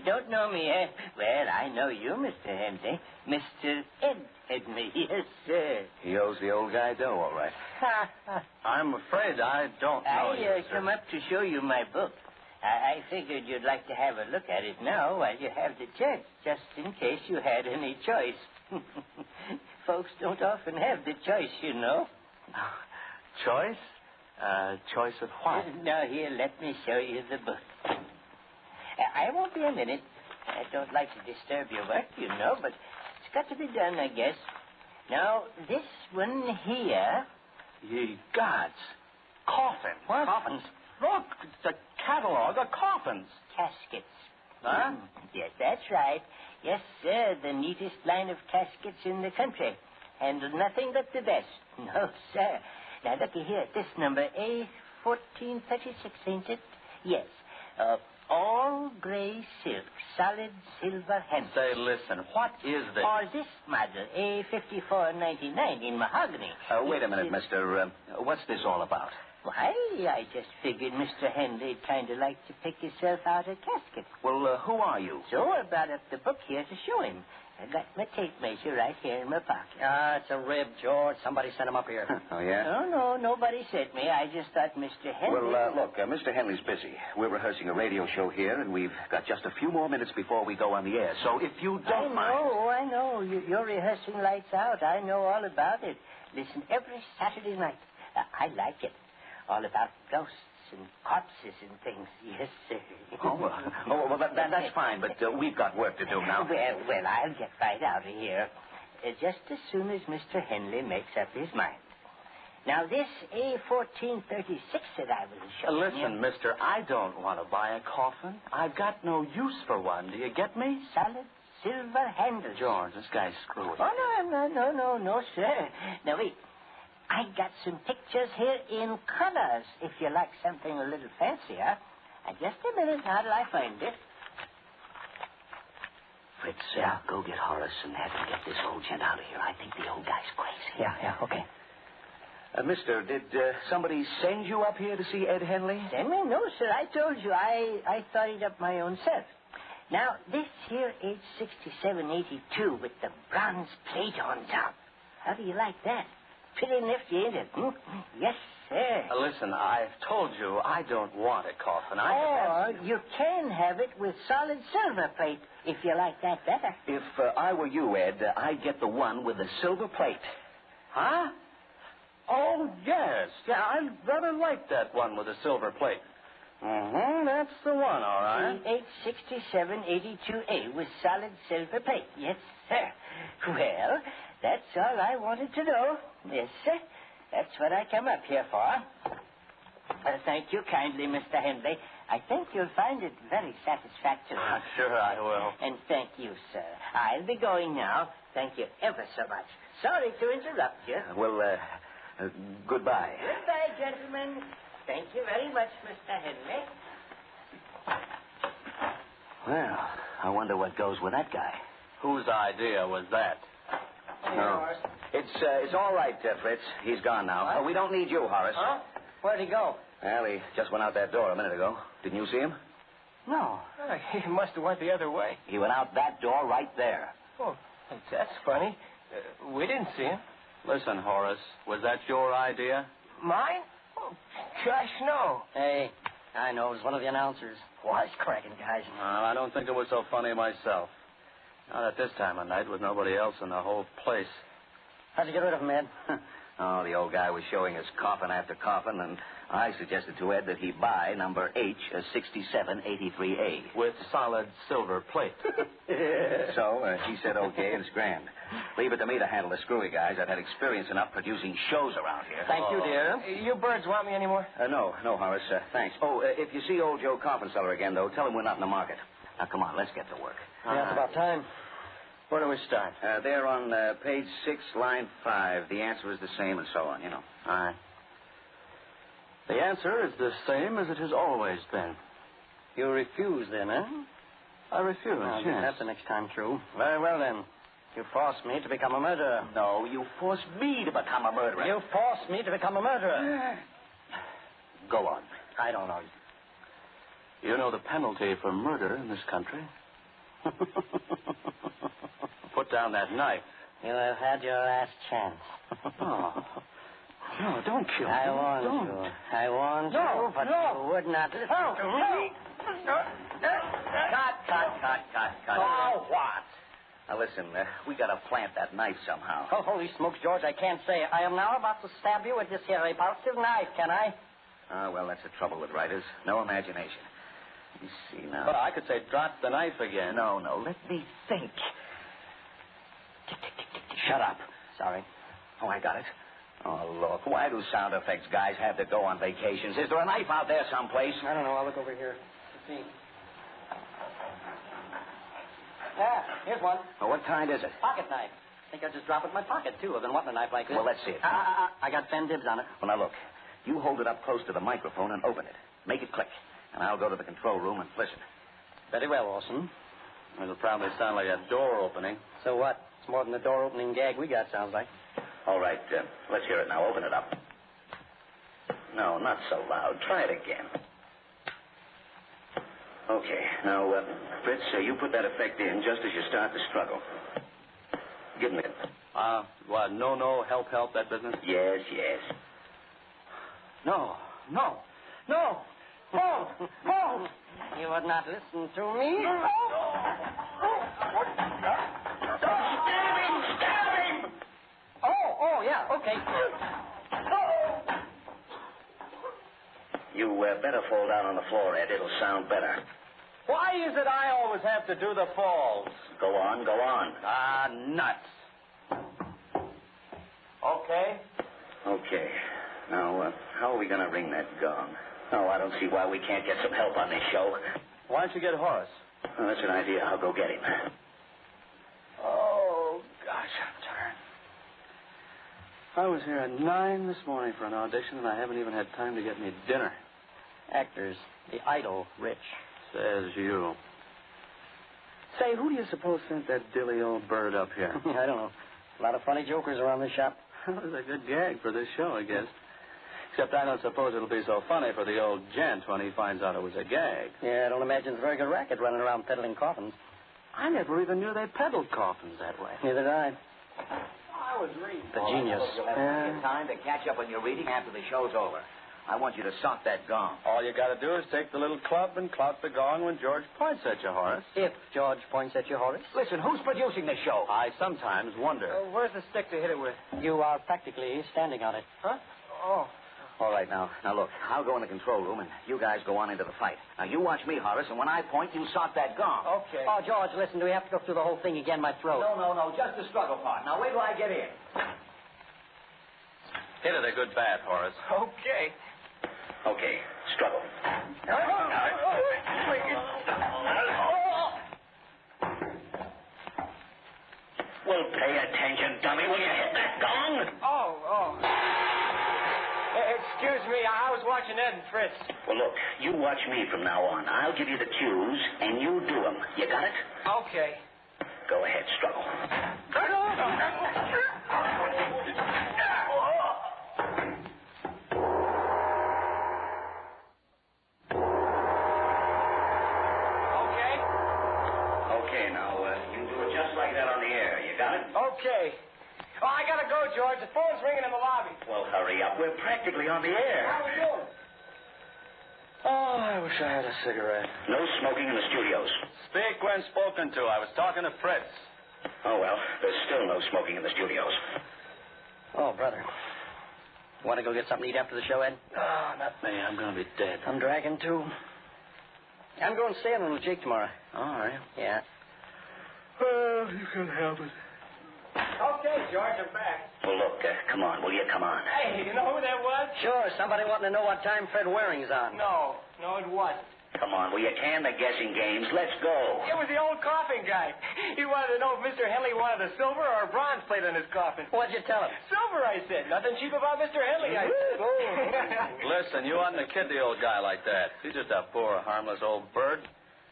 [SPEAKER 12] Don't know me, eh? Well, I know you, Mr. Henley. Mr. Ed Henley, yes, sir.
[SPEAKER 9] He owes the old guy dough, all right.
[SPEAKER 11] I'm afraid I don't know you,
[SPEAKER 12] I
[SPEAKER 11] sir.
[SPEAKER 12] come up to show you my book. I figured you'd like to have a look at it now while you have the chance, just in case you had any choice. Folks don't often have the choice, you know.
[SPEAKER 11] Choice? Choice of what?
[SPEAKER 12] Now, here, let me show you the book. I won't be a minute. I don't like to disturb your work, you know, but it's got to be done, I guess. Now, this one here...
[SPEAKER 11] Ye gods. Coffin. What?
[SPEAKER 12] Coffins.
[SPEAKER 11] Look, it's a catalog of coffins.
[SPEAKER 12] Caskets.
[SPEAKER 11] Huh?
[SPEAKER 12] Yes, that's right. Yes, sir, the neatest line of caskets in the country. And nothing but the best. No, sir. Now, looky here. This number, A1436, ain't it? Yes. All gray silk, solid silver handle.
[SPEAKER 11] Say, listen, what is this?
[SPEAKER 12] Or this model, A5499 in mahogany.
[SPEAKER 9] Wait a minute, mister. What's this all about?
[SPEAKER 12] Why, I just figured Mr. Henley'd kind of like to pick himself out a casket.
[SPEAKER 9] Well, who are you?
[SPEAKER 12] So I brought up the book here to show him. I got my tape measure right here in my pocket.
[SPEAKER 14] It's a rib, George. Somebody sent him up here.
[SPEAKER 9] Oh, yeah?
[SPEAKER 12] No, nobody sent me. I just thought Mr. Henley...
[SPEAKER 9] Well, look, Mr. Henley's busy. We're rehearsing a radio show here, and we've got just a few more minutes before we go on the air. So if you don't mind...
[SPEAKER 12] I know. You're rehearsing Lights Out. I know all about it. Listen, every Saturday night. I like it. All about ghosts and corpses and things. Yes, sir.
[SPEAKER 9] Well, that's fine, but we've got work to do now.
[SPEAKER 12] Well, I'll get right out of here. Just as soon as Mr. Henley makes up his mind. Now, this A1436 that I was showing
[SPEAKER 11] Listen,
[SPEAKER 12] you...
[SPEAKER 11] mister, I don't want to buy a coffin. I've got no use for one. Do you get me?
[SPEAKER 12] Solid silver handle.
[SPEAKER 11] George, this guy's screwing.
[SPEAKER 12] Oh, no, sir. Now, wait. I got some pictures here in colors, if you like something a little fancier. Just a minute, how do I find it?
[SPEAKER 9] Fritz, go get Horace and have him get this old gent out of here. I think the old guy's crazy.
[SPEAKER 14] Yeah, okay.
[SPEAKER 9] Mister, did somebody send you up here to see Ed Henley?
[SPEAKER 12] Send me? No, sir. I told you. I thought it up my own self. Now, this here age 6782 with the bronze plate on top. How do you like that? Pretty nifty, ain't it? Yes, sir.
[SPEAKER 11] Listen, I've told you I don't want a coffin.
[SPEAKER 12] Or you can have it with solid silver plate, if you like that better.
[SPEAKER 9] If I were you, Ed, I'd get the one with the silver plate.
[SPEAKER 11] Huh? Oh, yes. Yeah, I'd rather like that one with the silver plate. Mm-hmm, that's the one, all right.
[SPEAKER 12] H6782A with solid silver plate. Yes, sir. Well, that's all I wanted to know. Yes, sir. That's what I come up here for. Thank you kindly, Mr. Henley. I think you'll find it very satisfactory.
[SPEAKER 11] Sure I will.
[SPEAKER 12] And thank you, sir. I'll be going now. Thank you ever so much. Sorry to interrupt you.
[SPEAKER 9] Goodbye.
[SPEAKER 12] Goodbye, gentlemen. Thank you very much, Mr. Henley.
[SPEAKER 9] Well, I wonder what goes with that guy.
[SPEAKER 11] Whose idea was that?
[SPEAKER 9] No. It's all right, Fritz. He's gone now. We don't need you, Horace.
[SPEAKER 14] Huh? Where'd he go?
[SPEAKER 9] Well, he just went out that door a minute ago. Didn't you see him?
[SPEAKER 14] No.
[SPEAKER 13] He must have went the other way.
[SPEAKER 9] He went out that door right there.
[SPEAKER 13] Oh, that's funny. We didn't see him.
[SPEAKER 11] Listen, Horace, was that your idea?
[SPEAKER 13] Mine? Oh, gosh, no.
[SPEAKER 14] Hey, I know. It was one of the announcers. Wisecracking guys.
[SPEAKER 11] Well, I don't think it was so funny myself. Not at this time of night with nobody else in the whole place.
[SPEAKER 14] How'd you get rid of him, Ed?
[SPEAKER 9] Oh, the old guy was showing us coffin after coffin, and I suggested to Ed that he buy number H6783A.
[SPEAKER 11] With solid silver plate.
[SPEAKER 9] So he said okay, and it's grand. Leave it to me to handle the screwy guys. I've had experience enough producing shows around here.
[SPEAKER 14] Thank you, dear.
[SPEAKER 13] You birds want me anymore?
[SPEAKER 9] No, Horace. Thanks. Oh, if you see old Joe Coffin Seller again, though, tell him we're not in the market. Now, come on, let's get to work.
[SPEAKER 14] Yeah, it's about time.
[SPEAKER 11] Where do we start?
[SPEAKER 9] There on page 6, line 5. The answer is the same and so on, you know.
[SPEAKER 11] All right. The answer is the same as it has always been.
[SPEAKER 14] You refuse, then, huh?
[SPEAKER 11] I refuse,
[SPEAKER 14] I'll
[SPEAKER 11] yes.
[SPEAKER 14] get that the next time through. Very well, then. You forced me to become a murderer.
[SPEAKER 9] No, you forced me to become a murderer.
[SPEAKER 14] You forced me to become a murderer.
[SPEAKER 9] Go on.
[SPEAKER 14] I don't know.
[SPEAKER 11] You know the penalty for murder in this country? Put down that knife.
[SPEAKER 14] You have had your last chance.
[SPEAKER 11] Oh. No, don't kill me.
[SPEAKER 14] I warned
[SPEAKER 11] don't.
[SPEAKER 14] you. I warned you, but you would not listen to me.
[SPEAKER 9] Cut. Oh, what? Now, listen, we got to plant that knife somehow.
[SPEAKER 14] Oh, holy smokes, George, I can't say. I am now about to stab you with this here repulsive knife, can I?
[SPEAKER 9] Well, that's the trouble with writers. No imagination. Let me see now.
[SPEAKER 11] Well, I could say drop the knife again.
[SPEAKER 9] No, let me think. Shut up.
[SPEAKER 14] Sorry.
[SPEAKER 9] Oh, I got it. Oh, look, why do sound effects guys have to go on vacations? Is there a knife out there someplace?
[SPEAKER 14] I don't know. I'll look over here. Let's see. Yeah, here's one.
[SPEAKER 9] Well, what kind is it?
[SPEAKER 14] Pocket knife. I think I'll just drop it in my pocket, too. I've been wanting a knife like this.
[SPEAKER 9] Well, let's see it.
[SPEAKER 14] I got 10 dibs on it.
[SPEAKER 9] Well, now, look. You hold it up close to the microphone and open it. Make it click. And I'll go to the control room and listen.
[SPEAKER 14] Very well, Orson.
[SPEAKER 11] It'll probably sound like a door opening.
[SPEAKER 14] So what? It's more than the door opening gag we got, sounds like.
[SPEAKER 9] All right, let's hear it now. Open it up. No, not so loud. Try it again. Okay. Now, Fritz, you put that effect in just as you start to struggle. Give me it.
[SPEAKER 11] What? No, help, that business?
[SPEAKER 9] Yes.
[SPEAKER 11] No.
[SPEAKER 14] You would not listen to me?
[SPEAKER 9] Stab him!
[SPEAKER 14] Oh, yeah, okay.
[SPEAKER 9] You better fall down on the floor, Ed. It'll sound better.
[SPEAKER 11] Why is it I always have to do the falls?
[SPEAKER 9] Go on.
[SPEAKER 11] Nuts. Okay.
[SPEAKER 9] Now, how are we going to ring that gong? Oh, I don't see why we can't get some help on this show.
[SPEAKER 11] Why don't you get Horace?
[SPEAKER 9] Oh, that's an idea. I'll go get him.
[SPEAKER 11] Oh, gosh, I'm tired. I was here at 9 this morning for an audition, and I haven't even had time to get me dinner.
[SPEAKER 14] Actors, the idle rich.
[SPEAKER 11] Says you. Say, who do you suppose sent that dilly old bird up here?
[SPEAKER 14] I don't know. A lot of funny jokers around this shop.
[SPEAKER 11] That was a good gag for this show, I guess. Except I don't suppose it'll be so funny for the old gent when he finds out it was a gag.
[SPEAKER 14] Yeah, I don't imagine it's a very good racket running around peddling coffins.
[SPEAKER 11] I never even knew they peddled coffins that way.
[SPEAKER 14] Neither did I.
[SPEAKER 11] I was reading.
[SPEAKER 14] The genius.
[SPEAKER 9] You'll have plenty of time to catch up on your reading after the show's over. I want you to sock that gong.
[SPEAKER 11] All you got to do is take the little club and clout the gong when George points at you, Horace.
[SPEAKER 14] If George points at you, Horace.
[SPEAKER 9] Listen, who's producing the show?
[SPEAKER 11] I sometimes wonder.
[SPEAKER 13] Where's the stick to hit it with?
[SPEAKER 14] You are practically standing on it.
[SPEAKER 13] Huh? Oh.
[SPEAKER 9] All right, now look, I'll go in the control room, and you guys go on into the fight. Now, you watch me, Horace, and when I point, you sock that gong.
[SPEAKER 13] Okay.
[SPEAKER 14] Oh, George, listen, do we have to go through the whole thing again, my throat?
[SPEAKER 9] No, just the struggle part. Now, wait till I get in.
[SPEAKER 11] Hit it a good bat, Horace.
[SPEAKER 13] Okay.
[SPEAKER 9] Okay, struggle. Well, pay attention, dummy. Will you hit that gong?
[SPEAKER 13] Oh. Excuse me, I was watching Ed and Fritz.
[SPEAKER 9] Well, look, you watch me from now on. I'll give you the cues, and you do them. You got it?
[SPEAKER 13] Okay.
[SPEAKER 9] Go ahead, struggle. Okay, now, you do it just like that on the air. You got it?
[SPEAKER 13] Okay. Oh, I gotta go, George. The phone's ringing in the lobby.
[SPEAKER 9] Well, hurry up. We're practically on the air.
[SPEAKER 13] How we doing?
[SPEAKER 11] Oh, I wish I had a cigarette.
[SPEAKER 9] No smoking in the studios.
[SPEAKER 11] Speak when spoken to. I was talking to Fritz.
[SPEAKER 9] Oh, well, there's still no smoking in the studios.
[SPEAKER 14] Oh, brother. Want to go get something to eat after the show, Ed?
[SPEAKER 11] Oh, not me. I'm going to be dead.
[SPEAKER 14] I'm dragging, too. I'm going sailing with Jake tomorrow.
[SPEAKER 11] Oh, are you?
[SPEAKER 14] Yeah.
[SPEAKER 11] Well, you can help it.
[SPEAKER 13] Okay, George, I'm back.
[SPEAKER 9] Well, look, come on, will you? Come on.
[SPEAKER 13] Hey, you know who that was?
[SPEAKER 14] Sure, somebody wanting to know what time Fred Waring's on.
[SPEAKER 13] No, it wasn't.
[SPEAKER 9] Come on, will you can the guessing games? Let's go.
[SPEAKER 13] It was the old coffin guy. He wanted to know if Mr. Henley wanted a silver or a bronze plate on his coffin.
[SPEAKER 14] What'd you tell him?
[SPEAKER 13] Silver, I said. Nothing cheap about Mr. Henley, I said.
[SPEAKER 11] Listen, you oughtn't to kid the old guy like that. He's just a poor, harmless old bird.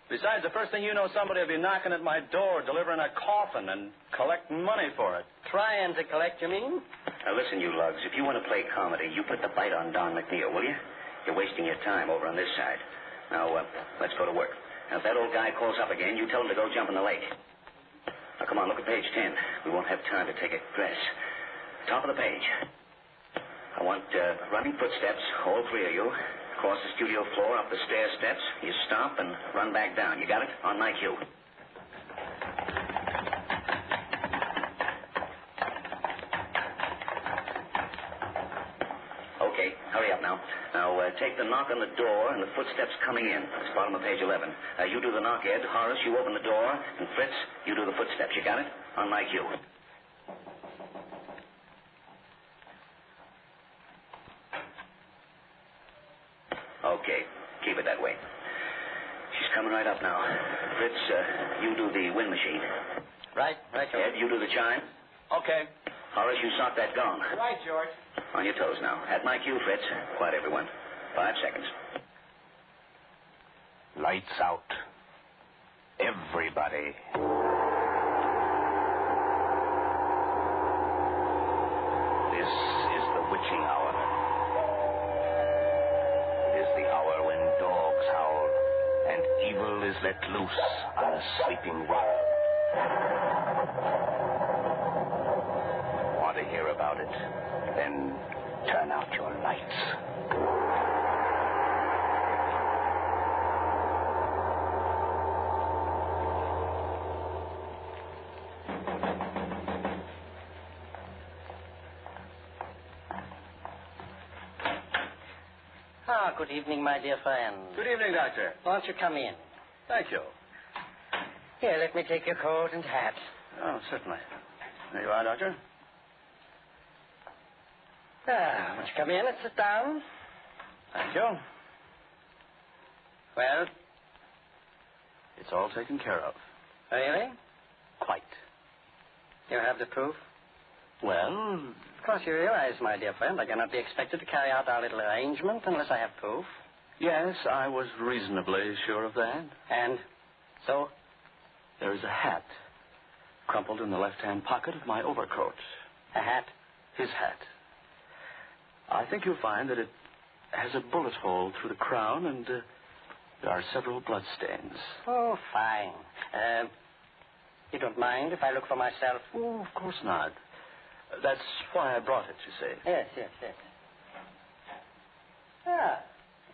[SPEAKER 11] Besides, the first thing you know, somebody will be knocking at my door, delivering a coffin, and collecting money for it.
[SPEAKER 14] Trying to collect, you mean?
[SPEAKER 9] Now, listen, you lugs. If you want to play comedy, you put the bite on Don McNeil, will you? You're wasting your time over on this side. Now, let's go to work. Now, if that old guy calls up again, you tell him to go jump in the lake. Now, come on, look at page 10. We won't have time to take a dress. Top of the page. I want running footsteps, all three of you. Across the studio floor, up the stair steps. You stop and run back down. You got it? On my cue. Okay, hurry up now. Now, take the knock on the door and the footsteps coming in. It's bottom of page 11. You do the knock, Ed. Horace, you open the door. And Fritz, you do the footsteps. You got it? On my cue. Okay, keep it that way. She's coming right up now. Fritz, you do the wind machine.
[SPEAKER 14] Right, George.
[SPEAKER 9] Ed, you do the chime.
[SPEAKER 11] Okay.
[SPEAKER 9] Horace, you sock that gong.
[SPEAKER 14] Right, George.
[SPEAKER 9] On your toes now. At my cue, Fritz. Quiet, everyone. 5 seconds.
[SPEAKER 10] Lights out. Everybody. This is the witching hour. It is the hour when dogs howl and evil is let loose on a sleeping world. Want to hear about it? Then turn out your lights.
[SPEAKER 14] Good evening, my dear friend.
[SPEAKER 11] Good evening, Doctor.
[SPEAKER 14] Won't you come in?
[SPEAKER 11] Thank you.
[SPEAKER 14] Here, let me take your coat and hat.
[SPEAKER 11] Oh, certainly. There you are, Doctor.
[SPEAKER 14] Won't you come in and sit down?
[SPEAKER 11] Thank you.
[SPEAKER 14] Well?
[SPEAKER 11] It's all taken care of.
[SPEAKER 14] Really?
[SPEAKER 11] Quite.
[SPEAKER 14] You have the proof?
[SPEAKER 11] Well,
[SPEAKER 14] of course, you realize, my dear friend, I cannot be expected to carry out our little arrangement unless I have proof.
[SPEAKER 11] yes, I was reasonably sure of that.
[SPEAKER 14] And so?
[SPEAKER 11] There is a hat crumpled in the left-hand pocket of my overcoat.
[SPEAKER 14] A hat?
[SPEAKER 11] His hat. I think you'll find that it has a bullet hole through the crown, and there are several bloodstains.
[SPEAKER 14] Oh, fine. You don't mind if I look for myself?
[SPEAKER 11] Oh, of course not. That's why I brought it, you see.
[SPEAKER 14] Yes.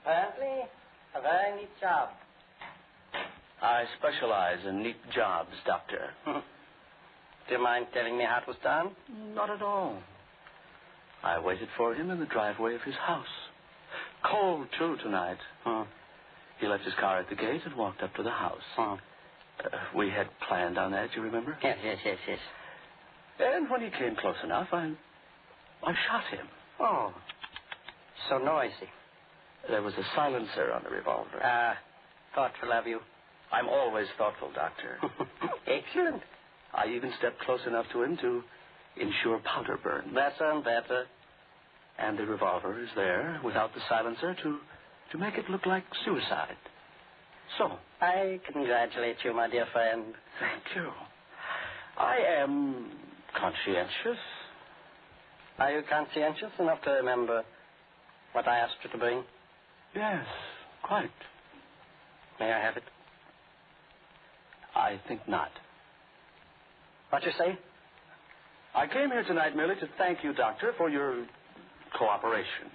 [SPEAKER 14] Apparently a very neat job.
[SPEAKER 11] I specialize in neat jobs, Doctor.
[SPEAKER 14] Do you mind telling me how it was done?
[SPEAKER 11] Not at all. I waited for him in the driveway of his house. Cold, too, tonight. He left his car at the gate and walked up to the house. We had planned on that, you remember?
[SPEAKER 14] Yes.
[SPEAKER 11] And when he came close enough, I shot him.
[SPEAKER 14] Oh, so noisy.
[SPEAKER 11] There was a silencer on the revolver.
[SPEAKER 14] Thoughtful of you.
[SPEAKER 11] I'm always thoughtful, Doctor.
[SPEAKER 14] Excellent.
[SPEAKER 11] I even stepped close enough to him to ensure powder burn.
[SPEAKER 14] Better and better.
[SPEAKER 11] And the revolver is there, without the silencer, to make it look like suicide. So.
[SPEAKER 14] I congratulate you, my dear friend.
[SPEAKER 11] Thank you. I am conscientious.
[SPEAKER 14] Are you conscientious enough to remember what I asked you to bring?
[SPEAKER 11] Yes, quite.
[SPEAKER 14] May I have it?
[SPEAKER 11] I think not.
[SPEAKER 14] What you say?
[SPEAKER 11] I came here tonight merely to thank you, Doctor, for your cooperation.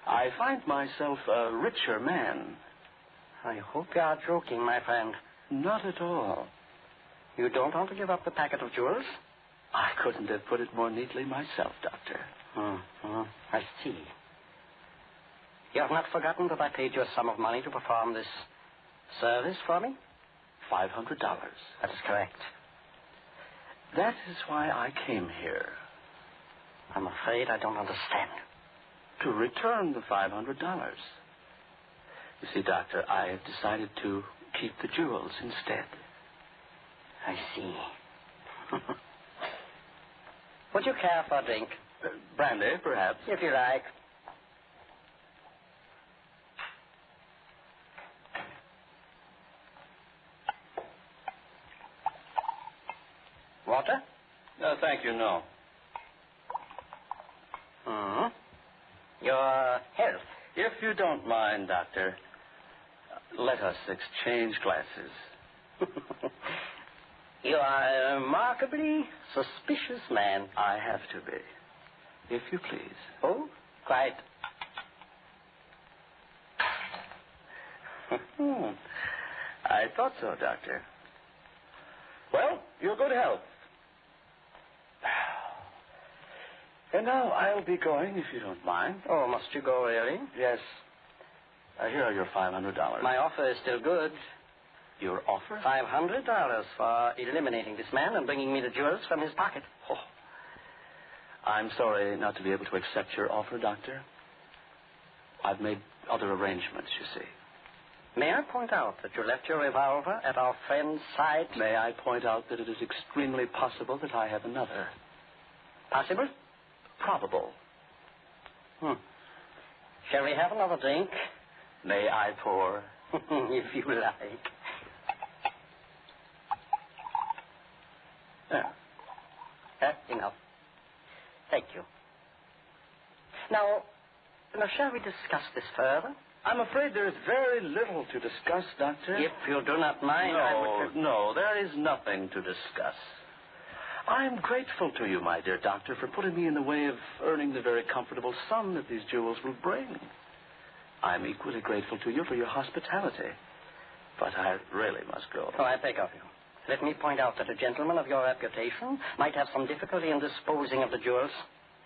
[SPEAKER 11] I find myself a richer man.
[SPEAKER 14] I hope you are joking, my friend.
[SPEAKER 11] Not at all.
[SPEAKER 14] You don't want to give up the packet of jewels?
[SPEAKER 11] I couldn't have put it more neatly myself, Doctor.
[SPEAKER 14] I see. You have not forgotten that I paid you a sum of money to perform this service for me?
[SPEAKER 11] $500.
[SPEAKER 14] That is correct.
[SPEAKER 11] That is why I came here.
[SPEAKER 14] I'm afraid I don't understand.
[SPEAKER 11] To return the $500. You see, Doctor, I have decided to keep the jewels instead.
[SPEAKER 14] I see. Would you care for a drink?
[SPEAKER 11] Brandy, perhaps.
[SPEAKER 14] If you like.
[SPEAKER 11] No, thank you, no.
[SPEAKER 14] Your health.
[SPEAKER 11] If you don't mind, Doctor, let us exchange glasses.
[SPEAKER 14] You are a remarkably suspicious man.
[SPEAKER 11] I have to be, if you please.
[SPEAKER 14] Oh, quite.
[SPEAKER 11] I thought so, Doctor. Well, your good health. And now I'll be going, if you don't mind.
[SPEAKER 14] Oh, must you go, really?
[SPEAKER 11] Yes. Here are your $500.
[SPEAKER 14] My offer is still good.
[SPEAKER 11] Your offer?
[SPEAKER 14] $500 for eliminating this man and bringing me the jewels from his pocket.
[SPEAKER 11] Oh. I'm sorry not to be able to accept your offer, Doctor. I've made other arrangements, you see.
[SPEAKER 14] May I point out that you left your revolver at our friend's side?
[SPEAKER 11] May I point out that it is extremely possible that I have another?
[SPEAKER 14] Possible?
[SPEAKER 11] Probable.
[SPEAKER 14] Shall we have another drink?
[SPEAKER 11] May I pour?
[SPEAKER 14] If you like. Enough. Thank you. Now, shall we discuss this further?
[SPEAKER 11] I'm afraid there is very little to discuss, Doctor.
[SPEAKER 14] If you do not mind, I would...
[SPEAKER 11] No, there is nothing to discuss. I'm grateful to you, my dear doctor, for putting me in the way of earning the very comfortable sum that these jewels will bring. I'm equally grateful to you for your hospitality. But I really must go.
[SPEAKER 14] Oh, I beg of you. Let me point out that a gentleman of your reputation might have some difficulty in disposing of the jewels.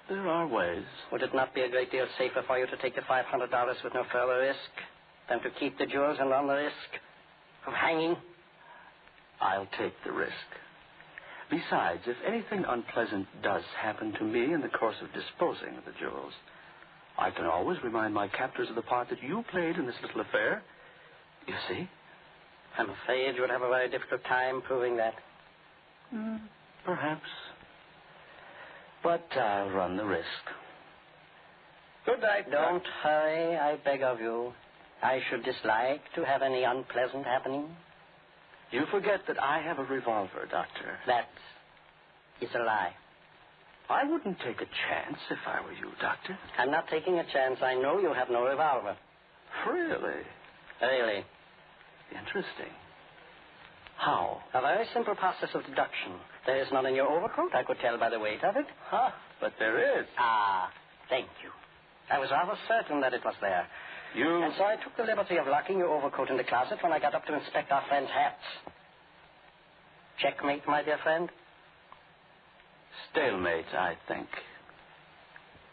[SPEAKER 11] There are ways.
[SPEAKER 14] Would it not be a great deal safer for you to take the $500 with no further risk than to keep the jewels and run the risk of hanging?
[SPEAKER 11] I'll take the risk. Besides, if anything unpleasant does happen to me in the course of disposing of the jewels, I can always remind my captors of the part that you played in this little affair. You see?
[SPEAKER 14] I'm afraid you would have a very difficult time proving that.
[SPEAKER 11] Perhaps. But I'll run the risk. Good night.
[SPEAKER 14] Don't hurry, I beg of you. I should dislike to have any unpleasant happening.
[SPEAKER 11] You forget that I have a revolver, Doctor.
[SPEAKER 14] That is a lie.
[SPEAKER 11] I wouldn't take a chance if I were you, Doctor.
[SPEAKER 14] I'm not taking a chance. I know you have no revolver.
[SPEAKER 11] Really?
[SPEAKER 14] Really.
[SPEAKER 11] Interesting. How?
[SPEAKER 14] A very simple process of deduction. There is none in your overcoat. I could tell by the weight of it.
[SPEAKER 11] But there is.
[SPEAKER 14] Ah, thank you. I was rather certain that it was there. And so I took the liberty of locking your overcoat in the closet when I got up to inspect our friend's hats. Checkmate, my dear friend.
[SPEAKER 11] Stalemate, I think.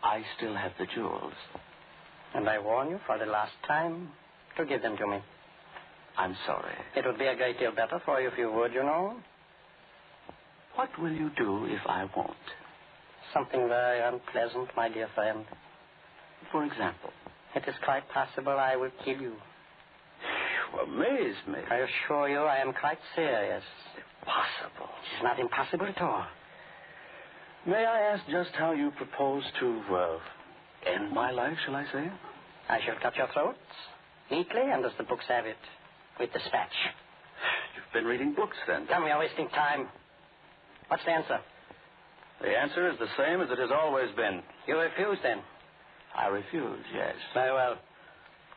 [SPEAKER 11] I still have the jewels.
[SPEAKER 14] And I warn you for the last time to give them to me.
[SPEAKER 11] I'm sorry.
[SPEAKER 14] It would be a great deal better for you if you would, you know.
[SPEAKER 11] What will you do if I won't?
[SPEAKER 14] Something very unpleasant, my dear friend.
[SPEAKER 11] For example?
[SPEAKER 14] It is quite possible I will kill you.
[SPEAKER 11] You amaze me.
[SPEAKER 14] I assure you I am quite serious.
[SPEAKER 11] Impossible.
[SPEAKER 14] It is not impossible at all.
[SPEAKER 11] May I ask just how you propose to, end my life, shall I say?
[SPEAKER 14] I shall cut your throats, neatly and as the books have it, with dispatch.
[SPEAKER 11] You've been reading books, then?
[SPEAKER 14] Come, you're wasting time. What's the answer?
[SPEAKER 11] The answer is the same as it has always been.
[SPEAKER 14] You refuse, then?
[SPEAKER 11] I refuse, yes.
[SPEAKER 14] Very well.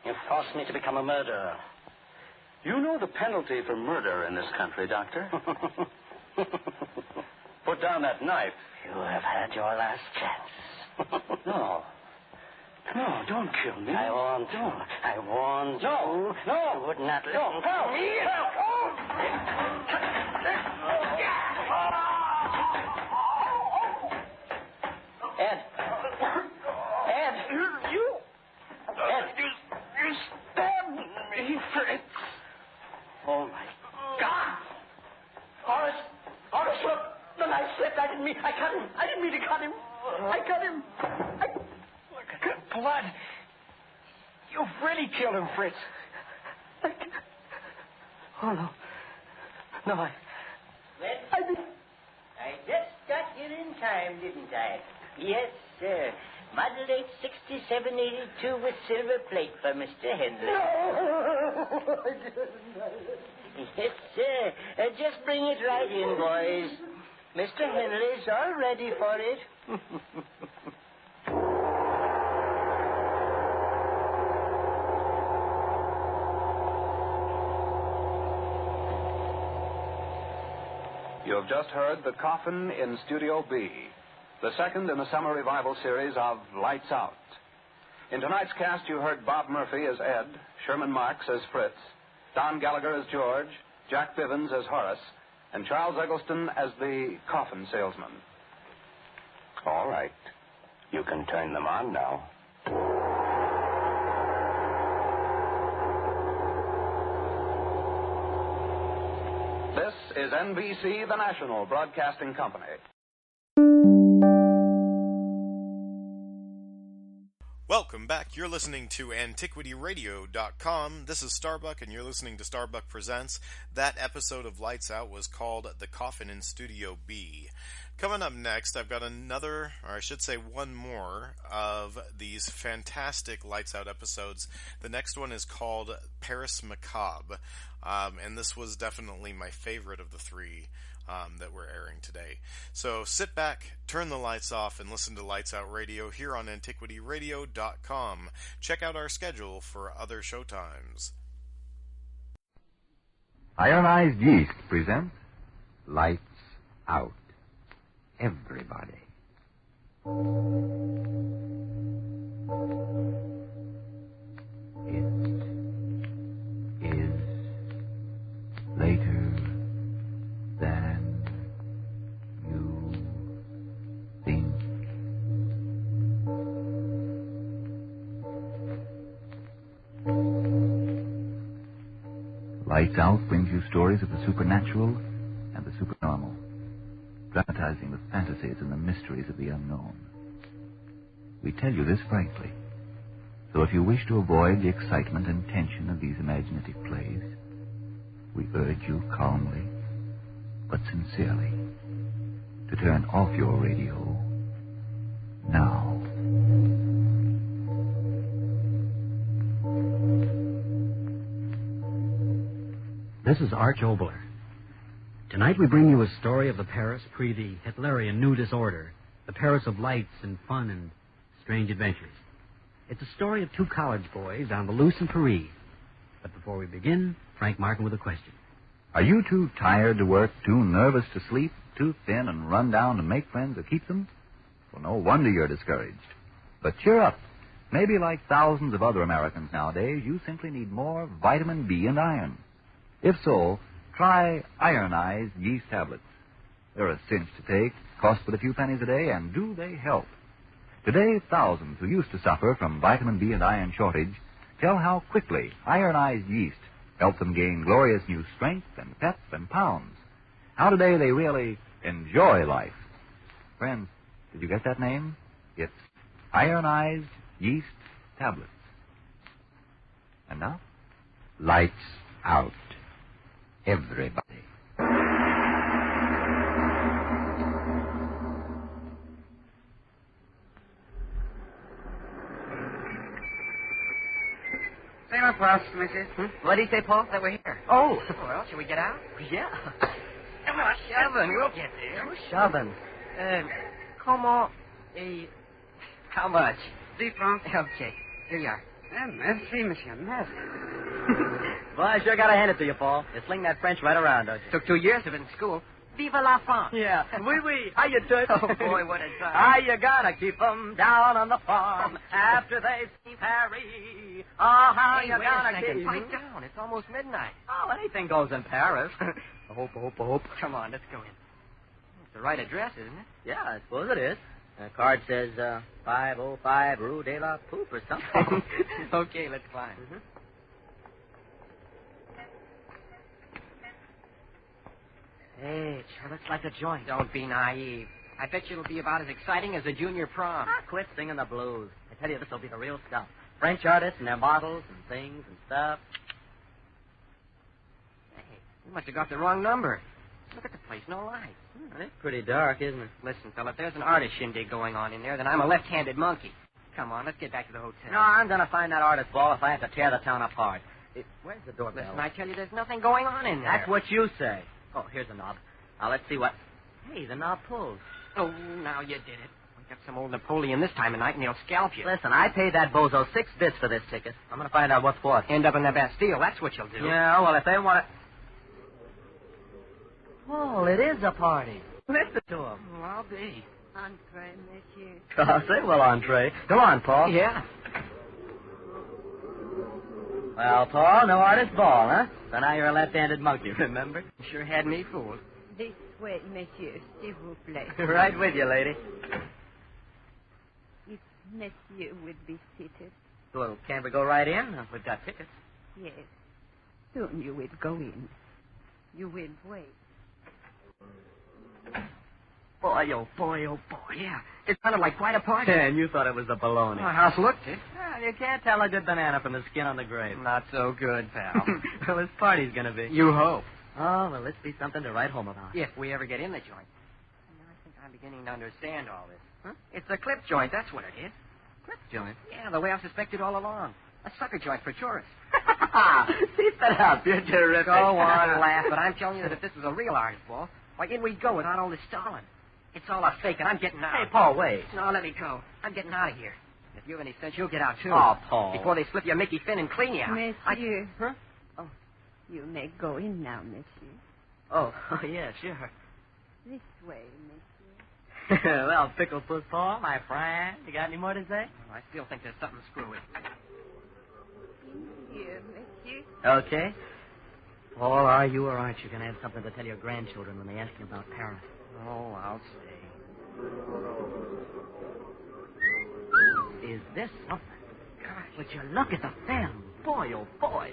[SPEAKER 14] You force me to become a murderer.
[SPEAKER 11] You know the penalty for murder in this country, Doctor. Put down that knife.
[SPEAKER 14] You have had your last chance.
[SPEAKER 11] No. No, don't kill me.
[SPEAKER 14] I warned you. I warned you.
[SPEAKER 11] No.
[SPEAKER 14] You would not listen to me. Ed.
[SPEAKER 11] You stabbed me, Fritz.
[SPEAKER 14] Oh, my God. Horace, look. The knife slipped. I didn't mean to cut him. I cut him.
[SPEAKER 13] Blood. You've really killed him, Fritz.
[SPEAKER 14] Oh, no. No,
[SPEAKER 12] I just got here in time, didn't I? Yes, sir. Model 86782 with silver plate for Mr. Henry.
[SPEAKER 14] No!
[SPEAKER 12] Yes, sir. Just bring it right in, boys. Mr. Henry's all ready for it.
[SPEAKER 10] You have just heard The Coffin in Studio B, the second in the summer revival series of Lights Out. In tonight's cast, you heard Bob Murphy as Ed, Sherman Marks as Fritz, Don Gallagher as George, Jack Bivens as Horace, and Charles Eggleston as the coffin salesman.
[SPEAKER 9] All right. You can turn them on now.
[SPEAKER 10] This is NBC, the national broadcasting company.
[SPEAKER 1] Welcome back. You're listening to AntiquityRadio.com. This is Starbuck, and you're listening to Starbuck Presents. That episode of Lights Out was called The Coffin in Studio B. Coming up next, I've got another, or I should say one more, of these fantastic Lights Out episodes. The next one is called Paris Mccobb, and this was definitely my favorite of the three that we're airing today. So sit back, turn the lights off, and listen to Lights Out Radio here on AntiquityRadio.com. Check out our schedule for other showtimes.
[SPEAKER 15] Ionized Yeast presents Lights Out. Everybody. It is later than you think. Lights Out brings you stories of the supernatural and the supernormal, dramatizing the fantasies and the mysteries of the unknown. We tell you this frankly, so if you wish to avoid the excitement and tension of these imaginative plays, we urge you calmly, but sincerely, to turn off your radio now.
[SPEAKER 16] This is Arch Obler. Tonight we bring you a story of the Paris pre the Hitlerian New Disorder, the Paris of lights and fun and strange adventures. It's a story of two college boys on the loose in Paris. But before we begin, Frank Martin with a question.
[SPEAKER 15] Are you too tired to work, too nervous to sleep, too thin and run down to make friends or keep them? Well, no wonder you're discouraged. But cheer up. Maybe like thousands of other Americans nowadays, you simply need more vitamin B and iron. If so, try ironized yeast tablets. They're a cinch to take, cost but a few pennies a day, and do they help? Today, thousands who used to suffer from vitamin B and iron shortage tell how quickly ironized yeast helped them gain glorious new strength and pep and pounds. How today they really enjoy life. Friends, did you get that name? It's ironized yeast tablets. And now, lights out. Everybody.
[SPEAKER 17] Same across, Mrs. What did he say, Paul? That we're here. Oh, well, shall we get out? Yeah. Come on, shoving. We'll get there. Who's shoving? Comment et... How much? 10 francs. Okay. Here you are. Merci, monsieur. Merci.
[SPEAKER 18] Well, I sure gotta hand it to you, Paul. You sling that French right around, don't you?
[SPEAKER 17] Took 2 years of it in school. Vive la France.
[SPEAKER 18] Yeah. Oui, oui. How you doing?
[SPEAKER 17] Oh, boy, what a time.
[SPEAKER 18] How you gonna keep 'em down on the farm after they see Paris? Oh, how
[SPEAKER 17] Hey,
[SPEAKER 18] you
[SPEAKER 17] wait
[SPEAKER 18] gonna
[SPEAKER 17] a second.
[SPEAKER 18] keep...
[SPEAKER 17] Pipe down. It's almost midnight.
[SPEAKER 18] Oh, anything goes in Paris. I hope.
[SPEAKER 17] Come on, let's go in. It's the right address, isn't it?
[SPEAKER 18] Yeah, I suppose it is. The card says 505 Rue de la Poupe or something.
[SPEAKER 17] Okay, let's climb. Hey, it sure looks like a joint. Don't be naive. I bet you it'll be about as exciting as a junior prom.
[SPEAKER 18] Quit singing the blues. I tell you, this will be the real stuff. French artists and their models and things and stuff.
[SPEAKER 17] Hey, you must have got the wrong number. Look at the place, no lights.
[SPEAKER 18] It's pretty dark, isn't it?
[SPEAKER 17] Listen, fella, if there's an artist shindig going on in there, then I'm a left-handed monkey. Come on, let's get back to the hotel.
[SPEAKER 18] No, I'm going to find that artist ball if I have to tear the town apart. Where's the doorbell?
[SPEAKER 17] Listen, I tell you, there's nothing going on in there.
[SPEAKER 18] That's what you say. Oh, here's the knob. Now, let's see what...
[SPEAKER 17] Hey, the knob pulls.
[SPEAKER 18] Oh, now you did it. We got some old Napoleon this time of night, and he'll scalp you.
[SPEAKER 17] Listen, I paid that bozo 6 bits for this ticket. I'm going to find out what's what.
[SPEAKER 18] End up in the Bastille. That's what you'll do.
[SPEAKER 17] Yeah, well, if they want to... Paul, it is a party. Listen to him.
[SPEAKER 18] Oh, I'll be.
[SPEAKER 12] Entree, monsieur.
[SPEAKER 17] Oh, say well, entree. Come on, Paul.
[SPEAKER 18] Yeah.
[SPEAKER 17] Well, Paul, no artist ball, huh? So now you're a left-handed monkey, remember?
[SPEAKER 18] You sure had me fooled.
[SPEAKER 12] This way, monsieur, s'il vous plaît.
[SPEAKER 17] Right with you, lady.
[SPEAKER 12] If monsieur would be seated.
[SPEAKER 17] Well, can't we go right in? We've got tickets.
[SPEAKER 12] Yes. Soon you will go in. You will wait.
[SPEAKER 17] Boy, oh boy, oh boy.
[SPEAKER 18] Yeah, it sounded like quite a party.
[SPEAKER 17] And you thought it was the baloney.
[SPEAKER 18] Well, how's looked it?
[SPEAKER 17] Well, you can't tell a good banana from the skin on the grape.
[SPEAKER 18] Not so good, pal.
[SPEAKER 17] Well, this party's going to be.
[SPEAKER 18] You hope.
[SPEAKER 17] Oh, well, this be something to write home about.
[SPEAKER 18] If we ever get in the joint. I think I'm beginning to understand all this. Huh? It's a clip joint, that's what it is.
[SPEAKER 17] Clip joint?
[SPEAKER 18] Yeah, the way I've suspected all along. A sucker joint for tourists.
[SPEAKER 17] Keep it up. You're terrific.
[SPEAKER 18] Go on, laugh, but I'm telling you that if this was a real artist ball, why, in we'd go without all this stalling. It's all a fake, and I'm getting out.
[SPEAKER 17] Hey, Paul, wait.
[SPEAKER 18] No, let me go. I'm getting out of here. If you have any sense, you'll get out, too.
[SPEAKER 17] Oh, Paul.
[SPEAKER 18] Before they slip you a Mickey Finn and clean you out.
[SPEAKER 12] Monsieur.
[SPEAKER 18] Huh?
[SPEAKER 12] Oh, you may go in now, monsieur.
[SPEAKER 17] Oh, yeah, sure.
[SPEAKER 12] This way, monsieur.
[SPEAKER 17] Well, Pickle Puss Paul, my friend, you got any more to say?
[SPEAKER 18] Well, I still think there's something screwy.
[SPEAKER 12] Here, monsieur.
[SPEAKER 17] Okay. Paul, are you or aren't you going to have something to tell your grandchildren when they ask you about Paris?
[SPEAKER 18] Oh, I'll say.
[SPEAKER 17] Is this something? Gosh, would you look at the film? Boy, oh, boy.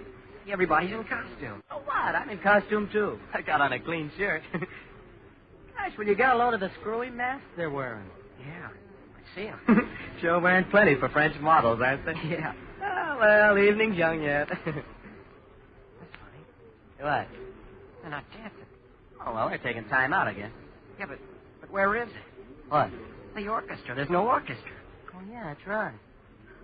[SPEAKER 18] Everybody's in costume.
[SPEAKER 17] Oh, what? I'm in costume, too. I got on a clean shirt. Gosh, will you get a load of the screwy masks they're wearing?
[SPEAKER 18] Yeah, I see them.
[SPEAKER 17] Sure wearing plenty for French models, aren't they?
[SPEAKER 18] Yeah.
[SPEAKER 17] Oh, well, evening's young yet.
[SPEAKER 18] That's funny.
[SPEAKER 17] What?
[SPEAKER 18] They're not dancing.
[SPEAKER 17] Oh, well, they're taking time out again.
[SPEAKER 18] Yeah, but where is it?
[SPEAKER 17] What?
[SPEAKER 18] The orchestra. There's no orchestra.
[SPEAKER 17] Oh, yeah, that's right.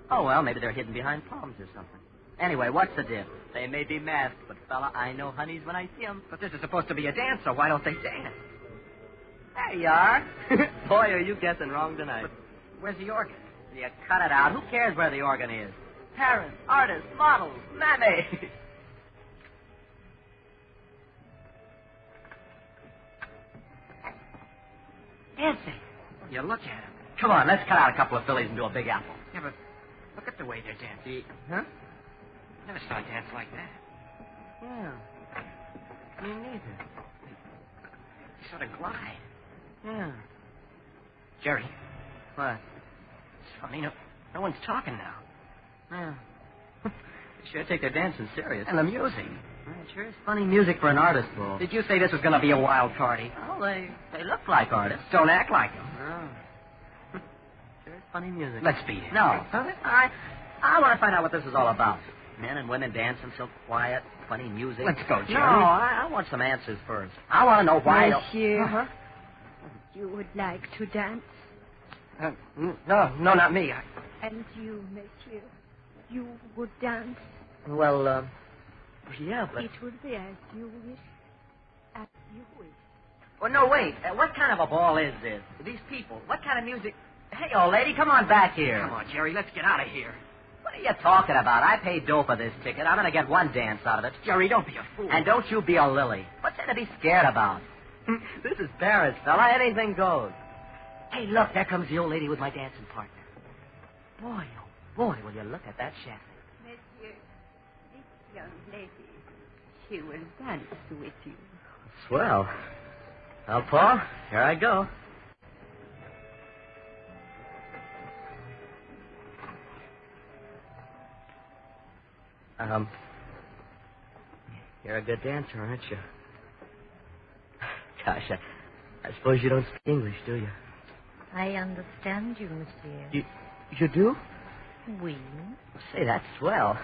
[SPEAKER 17] Oh, well, maybe they're hidden behind palms or something. Anyway, what's the diff? They may be masked, but, fella, I know honeys when I see them.
[SPEAKER 18] But this is supposed to be a dance, so why don't they dance?
[SPEAKER 17] There you are. Boy, are you guessing wrong tonight.
[SPEAKER 18] But where's the organ?
[SPEAKER 17] You cut it out. Who cares where the organ is? Parents, artists, models, mammy.
[SPEAKER 18] Dancing. You look at them.
[SPEAKER 17] Come on, let's cut out a couple of fillies and do a big apple.
[SPEAKER 18] Yeah, but look at the way they're dancing.
[SPEAKER 17] Huh?
[SPEAKER 18] Never saw a dance like that.
[SPEAKER 17] Yeah. Me neither.
[SPEAKER 18] They sort of glide.
[SPEAKER 17] Yeah.
[SPEAKER 18] Jerry.
[SPEAKER 17] What?
[SPEAKER 18] It's funny. No one's talking now.
[SPEAKER 17] Yeah. They sure take their dancing serious.
[SPEAKER 18] And the music.
[SPEAKER 17] Well, it sure is funny music for an artist ball.
[SPEAKER 18] Did you say this was going to be a wild party?
[SPEAKER 17] Oh, they look like artists.
[SPEAKER 18] Don't act like them.
[SPEAKER 17] Oh. Sure is funny music.
[SPEAKER 18] Let's beat it.
[SPEAKER 17] No. I want to find out what this is all about. Men and women dancing so quiet, funny music.
[SPEAKER 18] Let's go, Jerry.
[SPEAKER 17] No, I want some answers first. I want to know why...
[SPEAKER 12] Monsieur,
[SPEAKER 18] Uh-huh.
[SPEAKER 12] you would like to dance?
[SPEAKER 18] No, not me.
[SPEAKER 12] And you, monsieur, you would dance?
[SPEAKER 17] Well, yeah, but...
[SPEAKER 12] It would be as you wish. As you wish.
[SPEAKER 17] Well, no, wait. What kind of a ball is this? These people, what kind of music... Hey, old lady, come on back here.
[SPEAKER 18] Come on, Jerry, let's get out of here.
[SPEAKER 17] What are you talking about? I paid dough for this ticket. I'm going to get one dance out of it.
[SPEAKER 18] Jerry, don't be a fool.
[SPEAKER 17] And don't you be a lily. What's there to be scared about? This is Paris, fella. Anything goes. Hey, look, there comes the old lady with my dancing partner. Boy, oh boy, will you look at that shaft.
[SPEAKER 12] Monsieur, this young lady, she will dance with you.
[SPEAKER 17] Swell. Well, Paul, here I go. You're a good dancer, aren't you? Gosh, I suppose you don't speak English, do you?
[SPEAKER 19] I understand you, monsieur.
[SPEAKER 17] You do?
[SPEAKER 19] Oui.
[SPEAKER 17] Say, that's swell.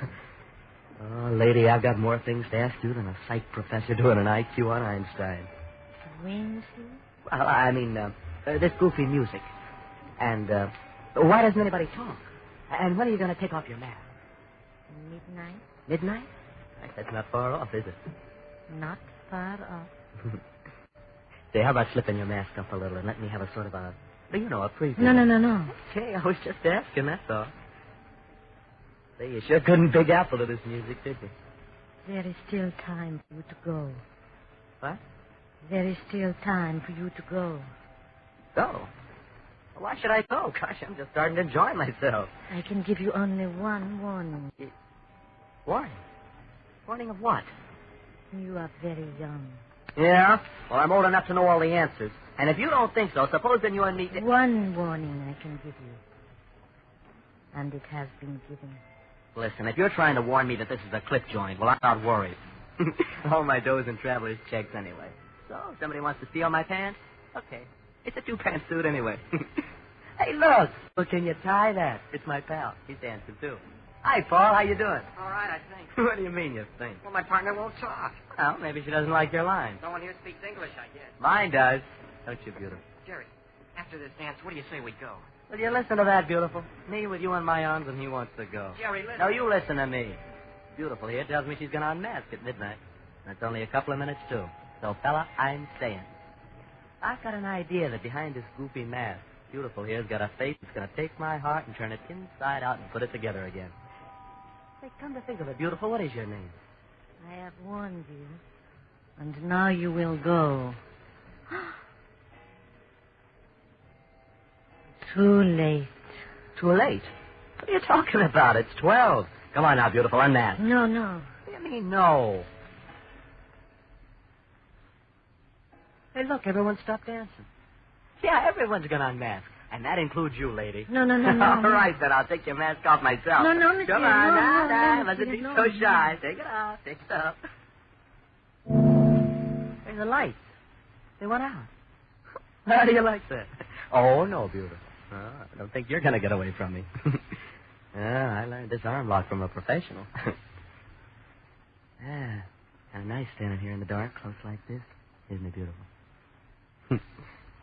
[SPEAKER 17] Oh, lady, I've got more things to ask you than a psych professor doing an IQ on Einstein.
[SPEAKER 19] Oui, monsieur?
[SPEAKER 17] Well, I mean, this goofy music. And, why doesn't anybody talk? And when are you going to take off your mask?
[SPEAKER 19] Midnight?
[SPEAKER 17] Midnight? That's not far off, is it?
[SPEAKER 19] Not far off.
[SPEAKER 17] Say, how about slipping your mask up a little and let me have a sort of a preview?
[SPEAKER 19] No.
[SPEAKER 17] Okay, I was just asking, that's all. Say, you sure couldn't Big Apple to this music, did you?
[SPEAKER 19] There is still time for you to go.
[SPEAKER 17] What?
[SPEAKER 19] There is still time for you to go.
[SPEAKER 17] Go? Well, why should I go? Gosh, I'm just starting to enjoy myself.
[SPEAKER 19] I can give you only one warning.
[SPEAKER 17] Warning? Warning of what?
[SPEAKER 19] You are very young.
[SPEAKER 17] Yeah? Well, I'm old enough to know all the answers. And if you don't think so, suppose then you and me...
[SPEAKER 19] One warning I can give you. And it has been given.
[SPEAKER 17] Listen, if you're trying to warn me that this is a clip joint, well, I'm not worried. All my dough's in traveler's checks anyway. So, if somebody wants to steal my pants, okay. It's a two-pants suit anyway. Hey, look. Look, can you tie that? It's my pal. He's dancing, too. Hi, Paul. How you doing?
[SPEAKER 18] All right, I think.
[SPEAKER 17] What do you mean, you think?
[SPEAKER 18] Well, my partner won't talk.
[SPEAKER 17] Well, maybe she doesn't like your line.
[SPEAKER 18] No one here speaks English, I guess.
[SPEAKER 17] Mine does. Don't you, beautiful?
[SPEAKER 18] Jerry, after this dance, what do you say we go?
[SPEAKER 17] Will you listen to that, beautiful? Me with you in my arms and he wants to go.
[SPEAKER 18] Jerry, listen.
[SPEAKER 17] No, you listen to me. Beautiful here tells me she's going to unmask at midnight. And it's only a couple of minutes, too. So, fella, I'm staying. I've got an idea that behind this goofy mask, Beautiful here's got a face that's going to take my heart and turn it inside out and put it together again. Hey, come to think of it, Beautiful, what is your name?
[SPEAKER 19] I have warned you. And now you will go. Too late.
[SPEAKER 17] Too late? What are you talking about? It's 12. Come on now, Beautiful, unmask.
[SPEAKER 19] No.
[SPEAKER 17] What do you mean, no? Hey, look, everyone stopped dancing. Yeah, everyone's going to unmask. And that includes you, lady.
[SPEAKER 19] No.
[SPEAKER 17] All right, then I'll take your mask off myself.
[SPEAKER 19] No, monsieur.
[SPEAKER 17] Come on,
[SPEAKER 19] No,
[SPEAKER 17] mustn't be
[SPEAKER 19] no,
[SPEAKER 17] so
[SPEAKER 19] no.
[SPEAKER 17] shy. Take it off. Take it off. There's the lights. They went out. How do you like that? Oh, no, Beautiful. Oh, I don't think you're going to get away from me. I learned this arm lock from a professional. Kind of nice standing here in the dark, close like this. Isn't it beautiful?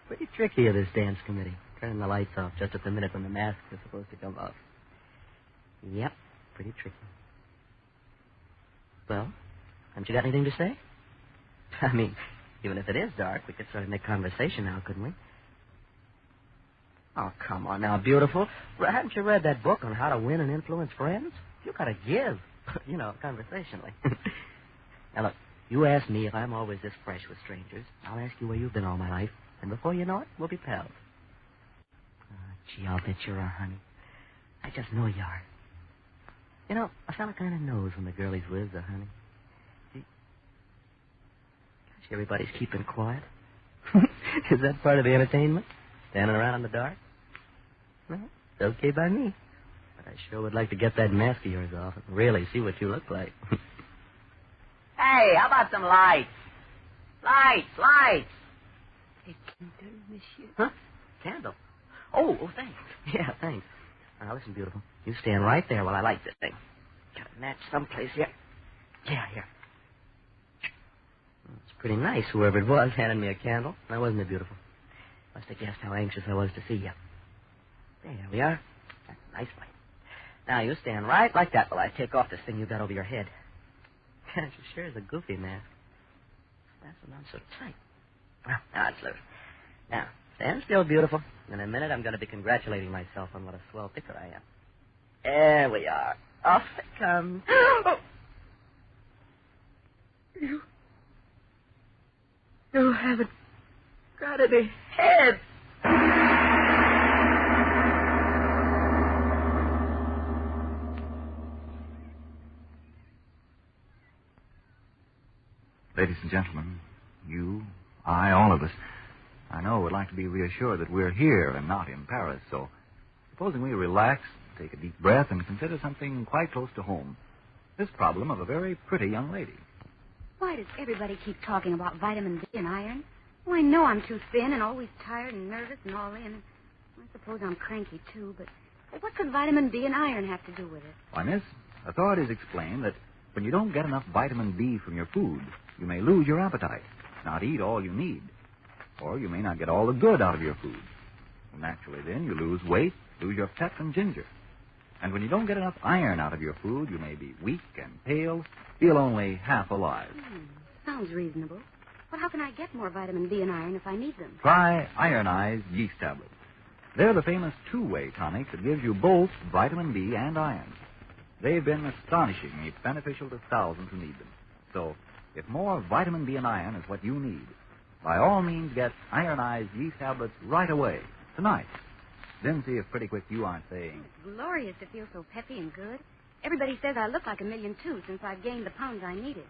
[SPEAKER 17] Pretty tricky of this dance committee. Turning the lights off just at the minute when the mask is supposed to come off. Yep, pretty tricky. Well, haven't you got anything to say? I mean, even if it is dark, we could sort of make conversation now, couldn't we? Oh, come on now, Beautiful. Haven't you read that book on how to win and influence friends? You gotta give, conversationally. Now, look, you ask me if I'm always this fresh with strangers. I'll ask you where you've been all my life. And before you know it, we'll be pals. Gee, I'll bet you're a honey. I just know you are. A fella kind of knows when the girl he's with is a honey. See? Gosh, everybody's keeping quiet. Is that part of the entertainment? Standing around in the dark? Well, it's okay by me. But I sure would like to get that mask of yours off and really see what you look like. Hey, how about some lights? Lights! Monsieur. Huh? Candle. Oh, thanks. Yeah, thanks. Now, listen, Beautiful. You stand right there while I light this thing. Got a match someplace here. Yeah, here. Well, it's pretty nice, whoever it was, handed me a candle. Now, wasn't it, Beautiful? Must have guessed how anxious I was to see you. There we are. That's a nice light. Now, you stand right like that while I take off this thing you got over your head. Gosh, it sure is a goofy mask. That's not so tight. Well, now it's loose. Now, stand still, Beautiful. In a minute, I'm going to be congratulating myself on what a swell picker I am. There we are. Off it comes. Oh. You haven't got any head.
[SPEAKER 15] Ladies and gentlemen, you, I, all of us, I know would like to be reassured that we're here and not in Paris, so supposing we relax, take a deep breath, and consider something quite close to home. This problem of a very pretty young lady.
[SPEAKER 6] Why does everybody keep talking about vitamin D and iron? Well, I know I'm too thin and always tired and nervous and all in. I suppose I'm cranky, too, but what could vitamin D and iron have to do with it?
[SPEAKER 15] Why, miss, authorities explain that when you don't get enough vitamin D from your food, you may lose your appetite, not eat all you need. Or you may not get all the good out of your food. Well, naturally, then, you lose weight, lose your pep and ginger. And when you don't get enough iron out of your food, you may be weak and pale, feel only half alive.
[SPEAKER 6] Sounds reasonable. Well, how can I get more vitamin B and iron if I need them?
[SPEAKER 15] Try Iron Eyes yeast tablets. They're the famous two-way tonic that gives you both vitamin B and iron. They've been astonishingly beneficial to thousands who need them. So, if more vitamin B and iron is what you need, by all means get Iron Eyes yeast tablets right away, tonight. Then see if pretty quick you aren't saying,
[SPEAKER 6] It's glorious to feel so peppy and good. Everybody says I look like $1 million, too, since I've gained the pounds I needed.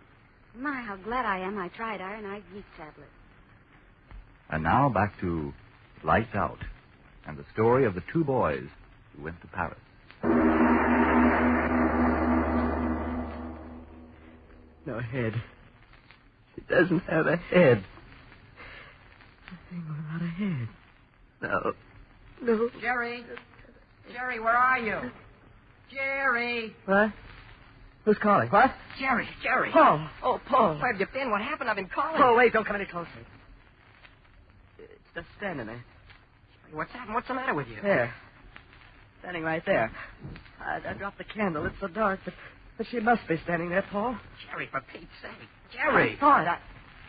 [SPEAKER 6] My, how glad I am I tried Iron Eyes yeast tablets.
[SPEAKER 15] And now back to Lights Out and the story of the two boys who went to Paris.
[SPEAKER 17] No head. She doesn't have a head. A thing without a head. No. No.
[SPEAKER 18] Jerry! Jerry, where are you? Jerry!
[SPEAKER 17] What? Who's calling? What?
[SPEAKER 18] Jerry!
[SPEAKER 17] Paul! Oh, Paul.
[SPEAKER 18] Where have you been? What happened? I've been calling.
[SPEAKER 17] Paul, wait, don't come any closer. It's just standing there.
[SPEAKER 18] What's happened? What's the matter with you?
[SPEAKER 17] There. Standing right there. I dropped the candle. It's so dark, but she must be standing there, Paul.
[SPEAKER 18] Jerry, for Pete's sake. Jerry!
[SPEAKER 17] I saw it.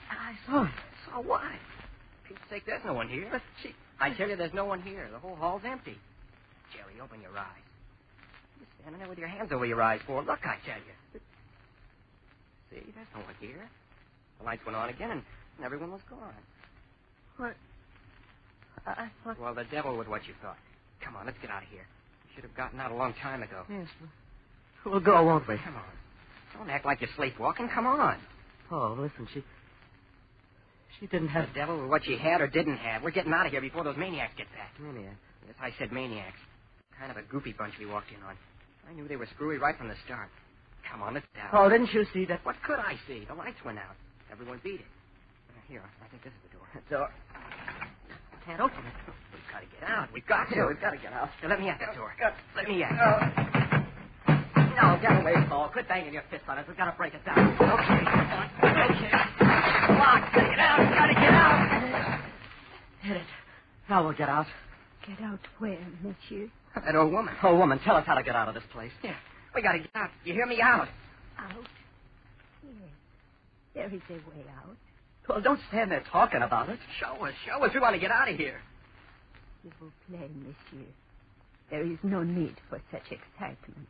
[SPEAKER 17] I saw it.
[SPEAKER 18] So what? For Pete's sake, there's no one here.
[SPEAKER 17] But
[SPEAKER 18] I tell you, there's no one here. The whole hall's empty. Jerry, open your eyes. You're standing there with your hands over your eyes for. Look, I tell you. See, there's no one here. The lights went on again, and everyone was gone.
[SPEAKER 17] What? I thought...
[SPEAKER 18] Well, the devil with what you thought. Come on, let's get out of here. We should have gotten out a long time ago.
[SPEAKER 17] Yes, we'll go, won't we?
[SPEAKER 18] Come on. Don't act like you're sleepwalking. Come on.
[SPEAKER 17] Oh, listen, she didn't have...
[SPEAKER 18] The devil with what she had or didn't have. We're getting out of here before those maniacs get back.
[SPEAKER 17] Maniacs?
[SPEAKER 18] Yes, I said maniacs. Kind of a goofy bunch we walked in on. I knew they were screwy right from the start. Come on, let's down.
[SPEAKER 17] Oh, didn't you see that?
[SPEAKER 18] What could I see? The lights went out. Everyone beat it. Here, I think this is the door.
[SPEAKER 17] Door. Can't open it.
[SPEAKER 18] We've got to get out. We've got to.
[SPEAKER 17] Yeah, we've got to get out.
[SPEAKER 18] Now, let me at the door. Let me at it.
[SPEAKER 17] No, get away, Paul. Quit banging your fist on it. We've got to break it down.
[SPEAKER 18] Okay. Lock. Gotta get out. Gotta get out.
[SPEAKER 17] Hit it. Now we'll get out.
[SPEAKER 19] Get out where, monsieur?
[SPEAKER 18] That old woman.
[SPEAKER 17] Oh, woman, tell us how to get out of this place.
[SPEAKER 18] Yeah. We gotta get out. You hear me? Out.
[SPEAKER 19] Out? Yes. There is a way out.
[SPEAKER 17] Well, don't stand there talking about it.
[SPEAKER 18] Show us. We want to get out of here.
[SPEAKER 19] S'il vous plaît, monsieur. There is no need for such excitement.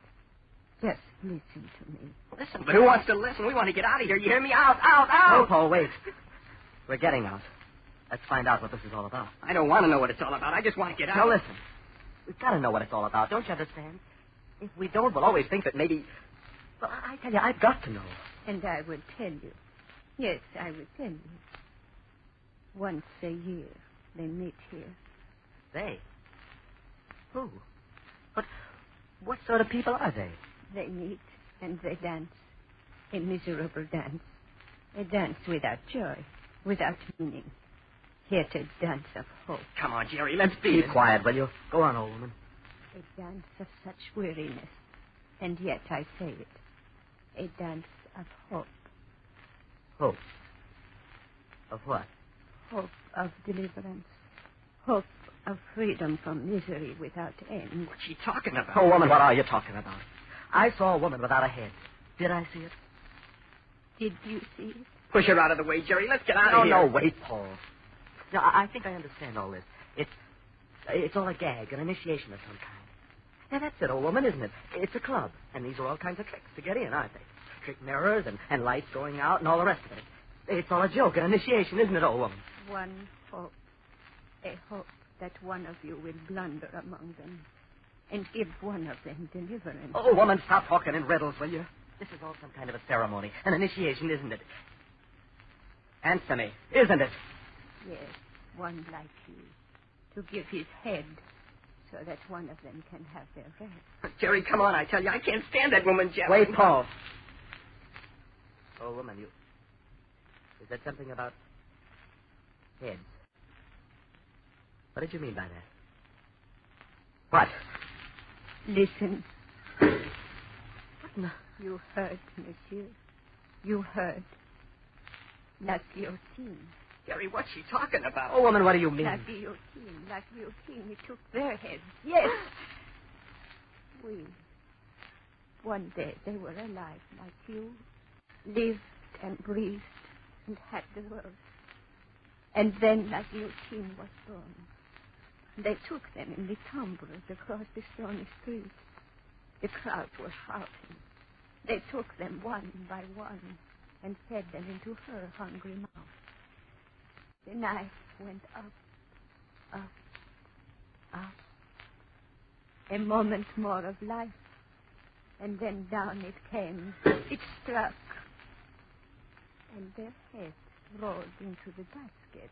[SPEAKER 19] Just listen to me.
[SPEAKER 18] Listen, but who wants to listen? We want to get out of here. You hear me? Out.
[SPEAKER 17] Oh, Paul, wait. We're getting out. Let's find out what this is all about.
[SPEAKER 18] I don't want to know what it's all about. I just want to get out.
[SPEAKER 17] Now, listen. We've got to know what it's all about. Don't you understand? If we don't, we'll always think that maybe... Well, I tell you, I've got to know.
[SPEAKER 19] And I will tell you. Yes, I will tell you. Once a year, they meet here.
[SPEAKER 17] They? Who? What sort of people are they?
[SPEAKER 19] They meet and they dance. A miserable dance. A dance without joy, without meaning. Yet a dance of hope.
[SPEAKER 18] Come on, Jerry, let's beat it.
[SPEAKER 17] Be quiet, will you? Go on, old woman.
[SPEAKER 19] A dance of such weariness. And yet I say it. A dance of hope.
[SPEAKER 17] Hope? Of what?
[SPEAKER 19] Hope of deliverance. Hope of freedom from misery without end.
[SPEAKER 18] What's she talking about?
[SPEAKER 17] Oh, woman, what are you talking about? I saw a woman without a head. Did I see it?
[SPEAKER 19] Did you see it?
[SPEAKER 18] Push her out of the way, Jerry. Let's get out of here.
[SPEAKER 17] No, wait, Paul. No, I think I understand all this. It's all a gag, an initiation of some kind. Yeah, that's it, old woman, isn't it? It's a club, and these are all kinds of tricks to get in, aren't they? Trick mirrors and lights going out and all the rest of it. It's all a joke, an initiation, isn't it, old woman?
[SPEAKER 19] One hope. A hope that one of you will blunder among them and give one of them deliverance.
[SPEAKER 17] Oh, woman, stop talking in riddles, will you? This is all some kind of a ceremony, an initiation, isn't it? Answer me, isn't it?
[SPEAKER 19] Yes, one like you. To give his head so that one of them can have their rest.
[SPEAKER 18] Jerry, come on, I tell you. I can't stand that woman, Jerry.
[SPEAKER 17] Wait, Paul. Oh, woman, you said something about heads. What did you mean by that? What?
[SPEAKER 19] Listen.
[SPEAKER 17] What in the...
[SPEAKER 19] You heard, monsieur. You heard. La guillotine.
[SPEAKER 18] Jerry, what's she talking about?
[SPEAKER 17] Oh, woman, what do you mean?
[SPEAKER 19] La guillotine. La guillotine. We took their heads. Yes. One day they were alive like you. Lived and breathed and had the world. And then La Guillotine was born. They took them in the tumbrels across the stony street. The crowd was shouting. They took them one by one and fed them into her hungry mouth. The knife went up, up, up. A moment more of life, and then down it came. It struck, and their heads rolled into the basket.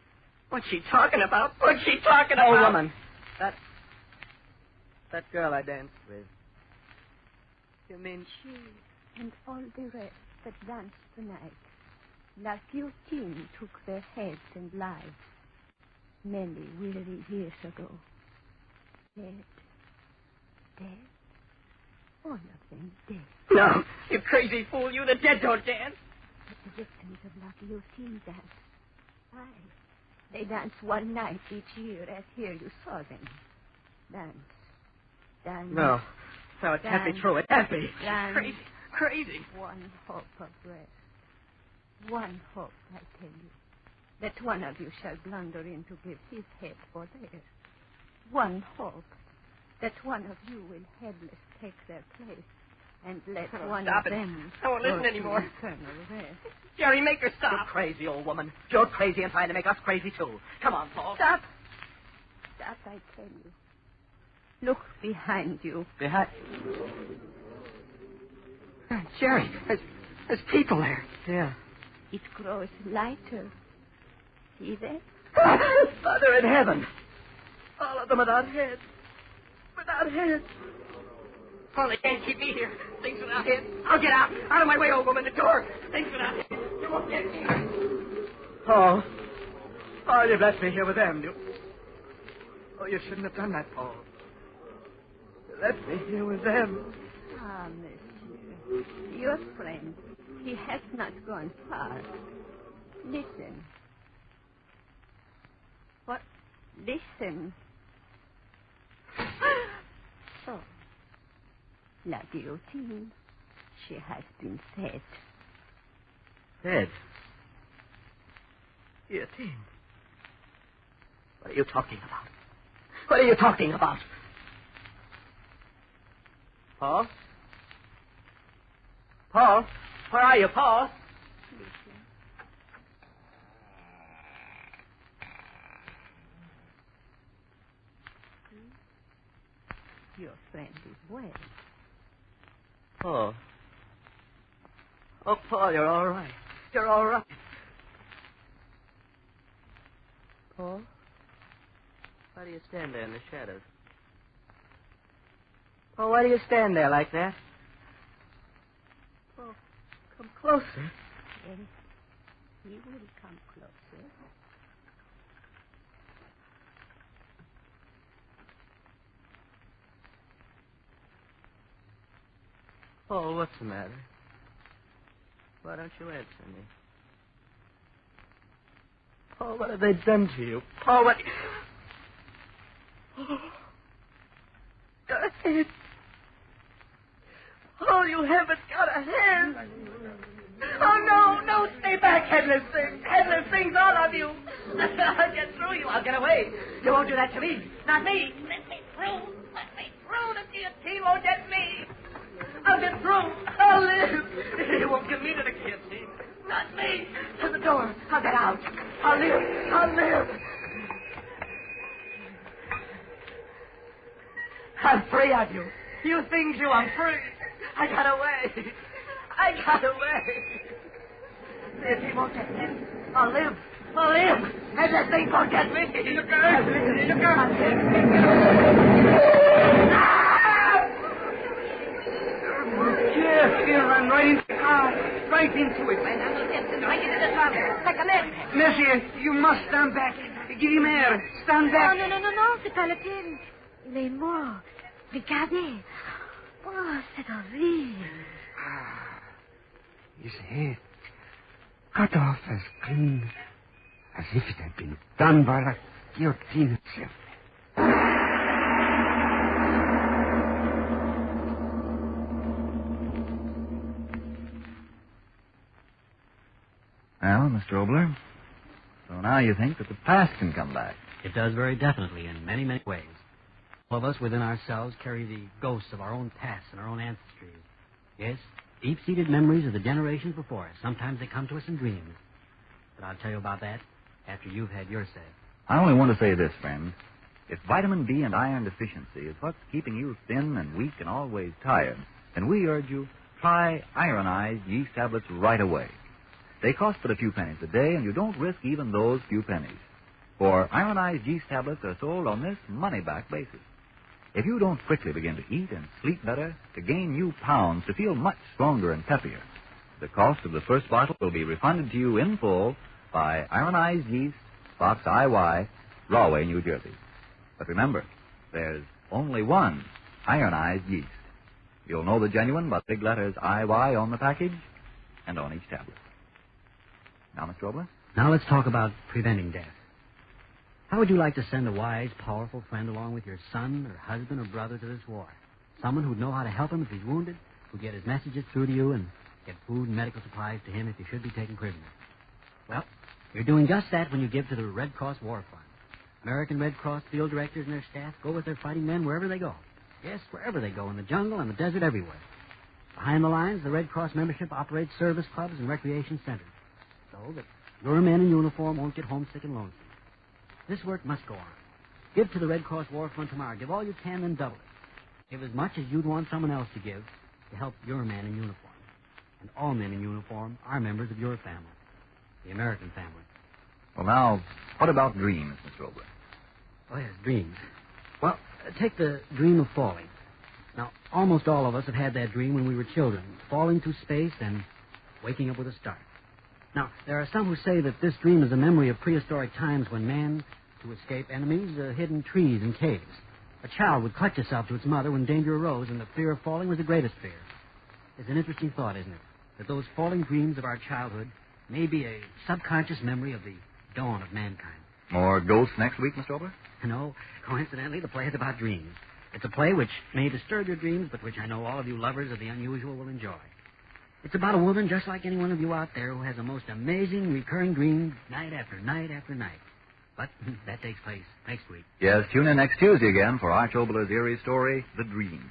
[SPEAKER 17] What's she talking about? What's she talking about?
[SPEAKER 18] Oh, woman. That girl I danced with.
[SPEAKER 19] You mean she? And all the rest that danced tonight. La Guillotine took their heads and lives many weary years ago. Dead. Dead. All of them dead.
[SPEAKER 17] No, you crazy fool. You the dead don't dance.
[SPEAKER 19] But the victims of La Guillotine dance. Aye. They dance one night each year, as here you saw them. Dance. Dance.
[SPEAKER 17] No, it can't be true. It can't be.
[SPEAKER 19] Dance.
[SPEAKER 17] Crazy. Crazy.
[SPEAKER 19] One hope of rest. One hope, I tell you. That one of you shall blunder in to give his head for theirs. One hope. That one of you will headless take their place and let one
[SPEAKER 17] stop
[SPEAKER 19] of
[SPEAKER 17] it.
[SPEAKER 19] them
[SPEAKER 17] I won't listen
[SPEAKER 19] go
[SPEAKER 17] anymore.
[SPEAKER 19] to eternal rest.
[SPEAKER 17] Jerry, make her stop.
[SPEAKER 18] You're crazy, old woman. You're crazy and trying to make us crazy, too. Come on, Paul.
[SPEAKER 19] Stop. Stop, I tell you. Look behind you.
[SPEAKER 17] Behind? Jerry, there's people there. Yeah.
[SPEAKER 19] It grows lighter. See that?
[SPEAKER 17] Father in heaven. All of them without heads. Without heads. Oh, they can't keep me here. Things without heads. I'll get out. Out of my way, old woman. The door. Things without heads. You won't get me. Paul. Oh, you've left me here with them. Oh, you shouldn't have done that, Paul. You left me here with them.
[SPEAKER 19] Ah, monsieur. Your friend. He has not gone far. Listen.
[SPEAKER 17] What?
[SPEAKER 19] Listen. So, La Guillotine, she has been fed.
[SPEAKER 17] Fed? Guillotine? What are you talking about? What are you talking about? Paul? Paul? Where are you, Paul?
[SPEAKER 19] Listen. Your friend is well.
[SPEAKER 17] Paul. Oh, Paul, you're all right. You're all right. Paul? Why do you stand there in the shadows? Paul, why do you stand there like that? Paul, come closer.
[SPEAKER 19] Yes, he will come closer.
[SPEAKER 17] Paul, what's the matter? Why don't you answer me? Paul, what have they done to you? Paul, what... Oh. Got a head. Paul, you haven't got a head. Oh, no, stay back, headless things. Headless things, all of you. I'll get through you. I'll get away. You won't do that to me. Not me. Let me through. Let me through. The guillotine won't get me. I'll get through. I'll live. You won't get me to the guillotine. Not me. To the door. I'll get out. I'll live. I'll live. I'm free of you. You things you, I'm free. I got away. I got away. If he won't get me, I'll live. I'll live. And that thing won't get me. Look out. Look Yes, he ran right into the car. Right into it.
[SPEAKER 6] Right into the trunk. Like a man.
[SPEAKER 17] Monsieur, you must stand back. Give him air. Stand back.
[SPEAKER 6] Non, c'est pas la peine. Il est mort. Regardez. Oh, c'est horrible.
[SPEAKER 20] His head cut off as clean as if it had been done by the guillotine itself.
[SPEAKER 15] Well, Mr. Obler, so now you think that the past can come back.
[SPEAKER 16] It does very definitely in many, many ways. All of us within ourselves carry the ghosts of our own past and our own ancestry. Yes, deep-seated memories of the generations before us. Sometimes they come to us in dreams. But I'll tell you about that after you've had your say.
[SPEAKER 15] I only want to say this, friend. If vitamin B and iron deficiency is what's keeping you thin and weak and always tired, then we urge you, try ironized yeast tablets right away. They cost but a few pennies a day, and you don't risk even those few pennies. For ironized yeast tablets are sold on this money-back basis. If you don't quickly begin to eat and sleep better, to gain new pounds, to feel much stronger and peppier, the cost of the first bottle will be refunded to you in full by Ironized Yeast, Box IY, Rahway, New Jersey. But remember, there's only one ironized yeast. You'll know the genuine by the big letters IY on the package and on each tablet. Now, Mr. Obler?
[SPEAKER 16] Now let's talk about preventing death. How would you like to send a wise, powerful friend along with your son or husband or brother to this war? Someone who'd know how to help him if he's wounded, who'd get his messages through to you and get food and medical supplies to him if he should be taken prisoner. Well, you're doing just that when you give to the Red Cross War Fund. American Red Cross field directors and their staff go with their fighting men wherever they go. Yes, wherever they go, in the jungle and the desert, everywhere. Behind the lines, the Red Cross membership operates service clubs and recreation centers so that your men in uniform won't get homesick and lonesome. This work must go on. Give to the Red Cross War Fund tomorrow. Give all you can, then double it. Give as much as you'd want someone else to give to help your man in uniform. And all men in uniform are members of your family, the American family.
[SPEAKER 15] Well, now, what about dreams, Mr. Obler?
[SPEAKER 16] Oh, yes, dreams. Well, take the dream of falling. Now, almost all of us have had that dream when we were children, falling through space and waking up with a start. Now, there are some who say that this dream is a memory of prehistoric times when man, to escape enemies, hid in trees and caves. A child would clutch itself to its mother when danger arose, and the fear of falling was the greatest fear. It's an interesting thought, isn't it? That those falling dreams of our childhood may be a subconscious memory of the dawn of mankind.
[SPEAKER 15] More ghosts next week, Mr. Obler?
[SPEAKER 16] No, coincidentally, the play is about dreams. It's a play which may disturb your dreams, but which I know all of you lovers of the unusual will enjoy. It's about a woman just like any one of you out there who has a most amazing recurring dream night after night after night. But that takes place next week.
[SPEAKER 15] Yes, tune in next Tuesday again for Arch Obler's eerie story, The Dream.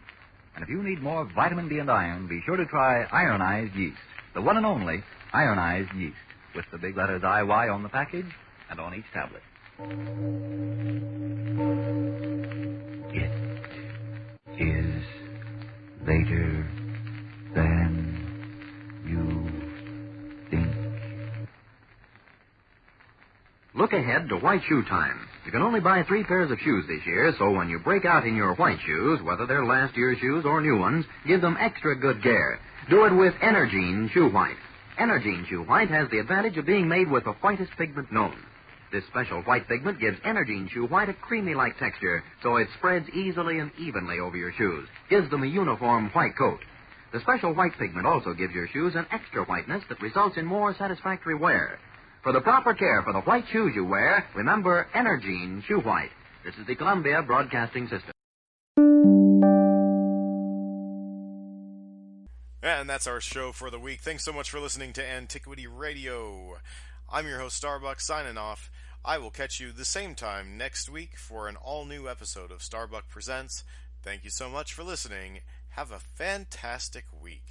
[SPEAKER 15] And if you need more vitamin B and iron, be sure to try ironized yeast, the one and only ironized yeast, with the big letters IY on the package and on each tablet.
[SPEAKER 20] It is later than you think.
[SPEAKER 21] Look ahead to white shoe time. You can only buy 3 pairs of shoes this year, so when you break out in your white shoes, whether they're last year's shoes or new ones, give them extra good care. Do it with Energine Shoe White. Energine Shoe White has the advantage of being made with the whitest pigment known. This special white pigment gives Energine Shoe White a creamy-like texture, so it spreads easily and evenly over your shoes, gives them a uniform white coat. The special white pigment also gives your shoes an extra whiteness that results in more satisfactory wear. For the proper care for the white shoes you wear, remember Energine Shoe White. This is the Columbia Broadcasting System.
[SPEAKER 1] And that's our show for the week. Thanks so much for listening to Antiquity Radio. I'm your host, Starbuck, signing off. I will catch you the same time next week for an all-new episode of Starbuck Presents. Thank you so much for listening. Have a fantastic week.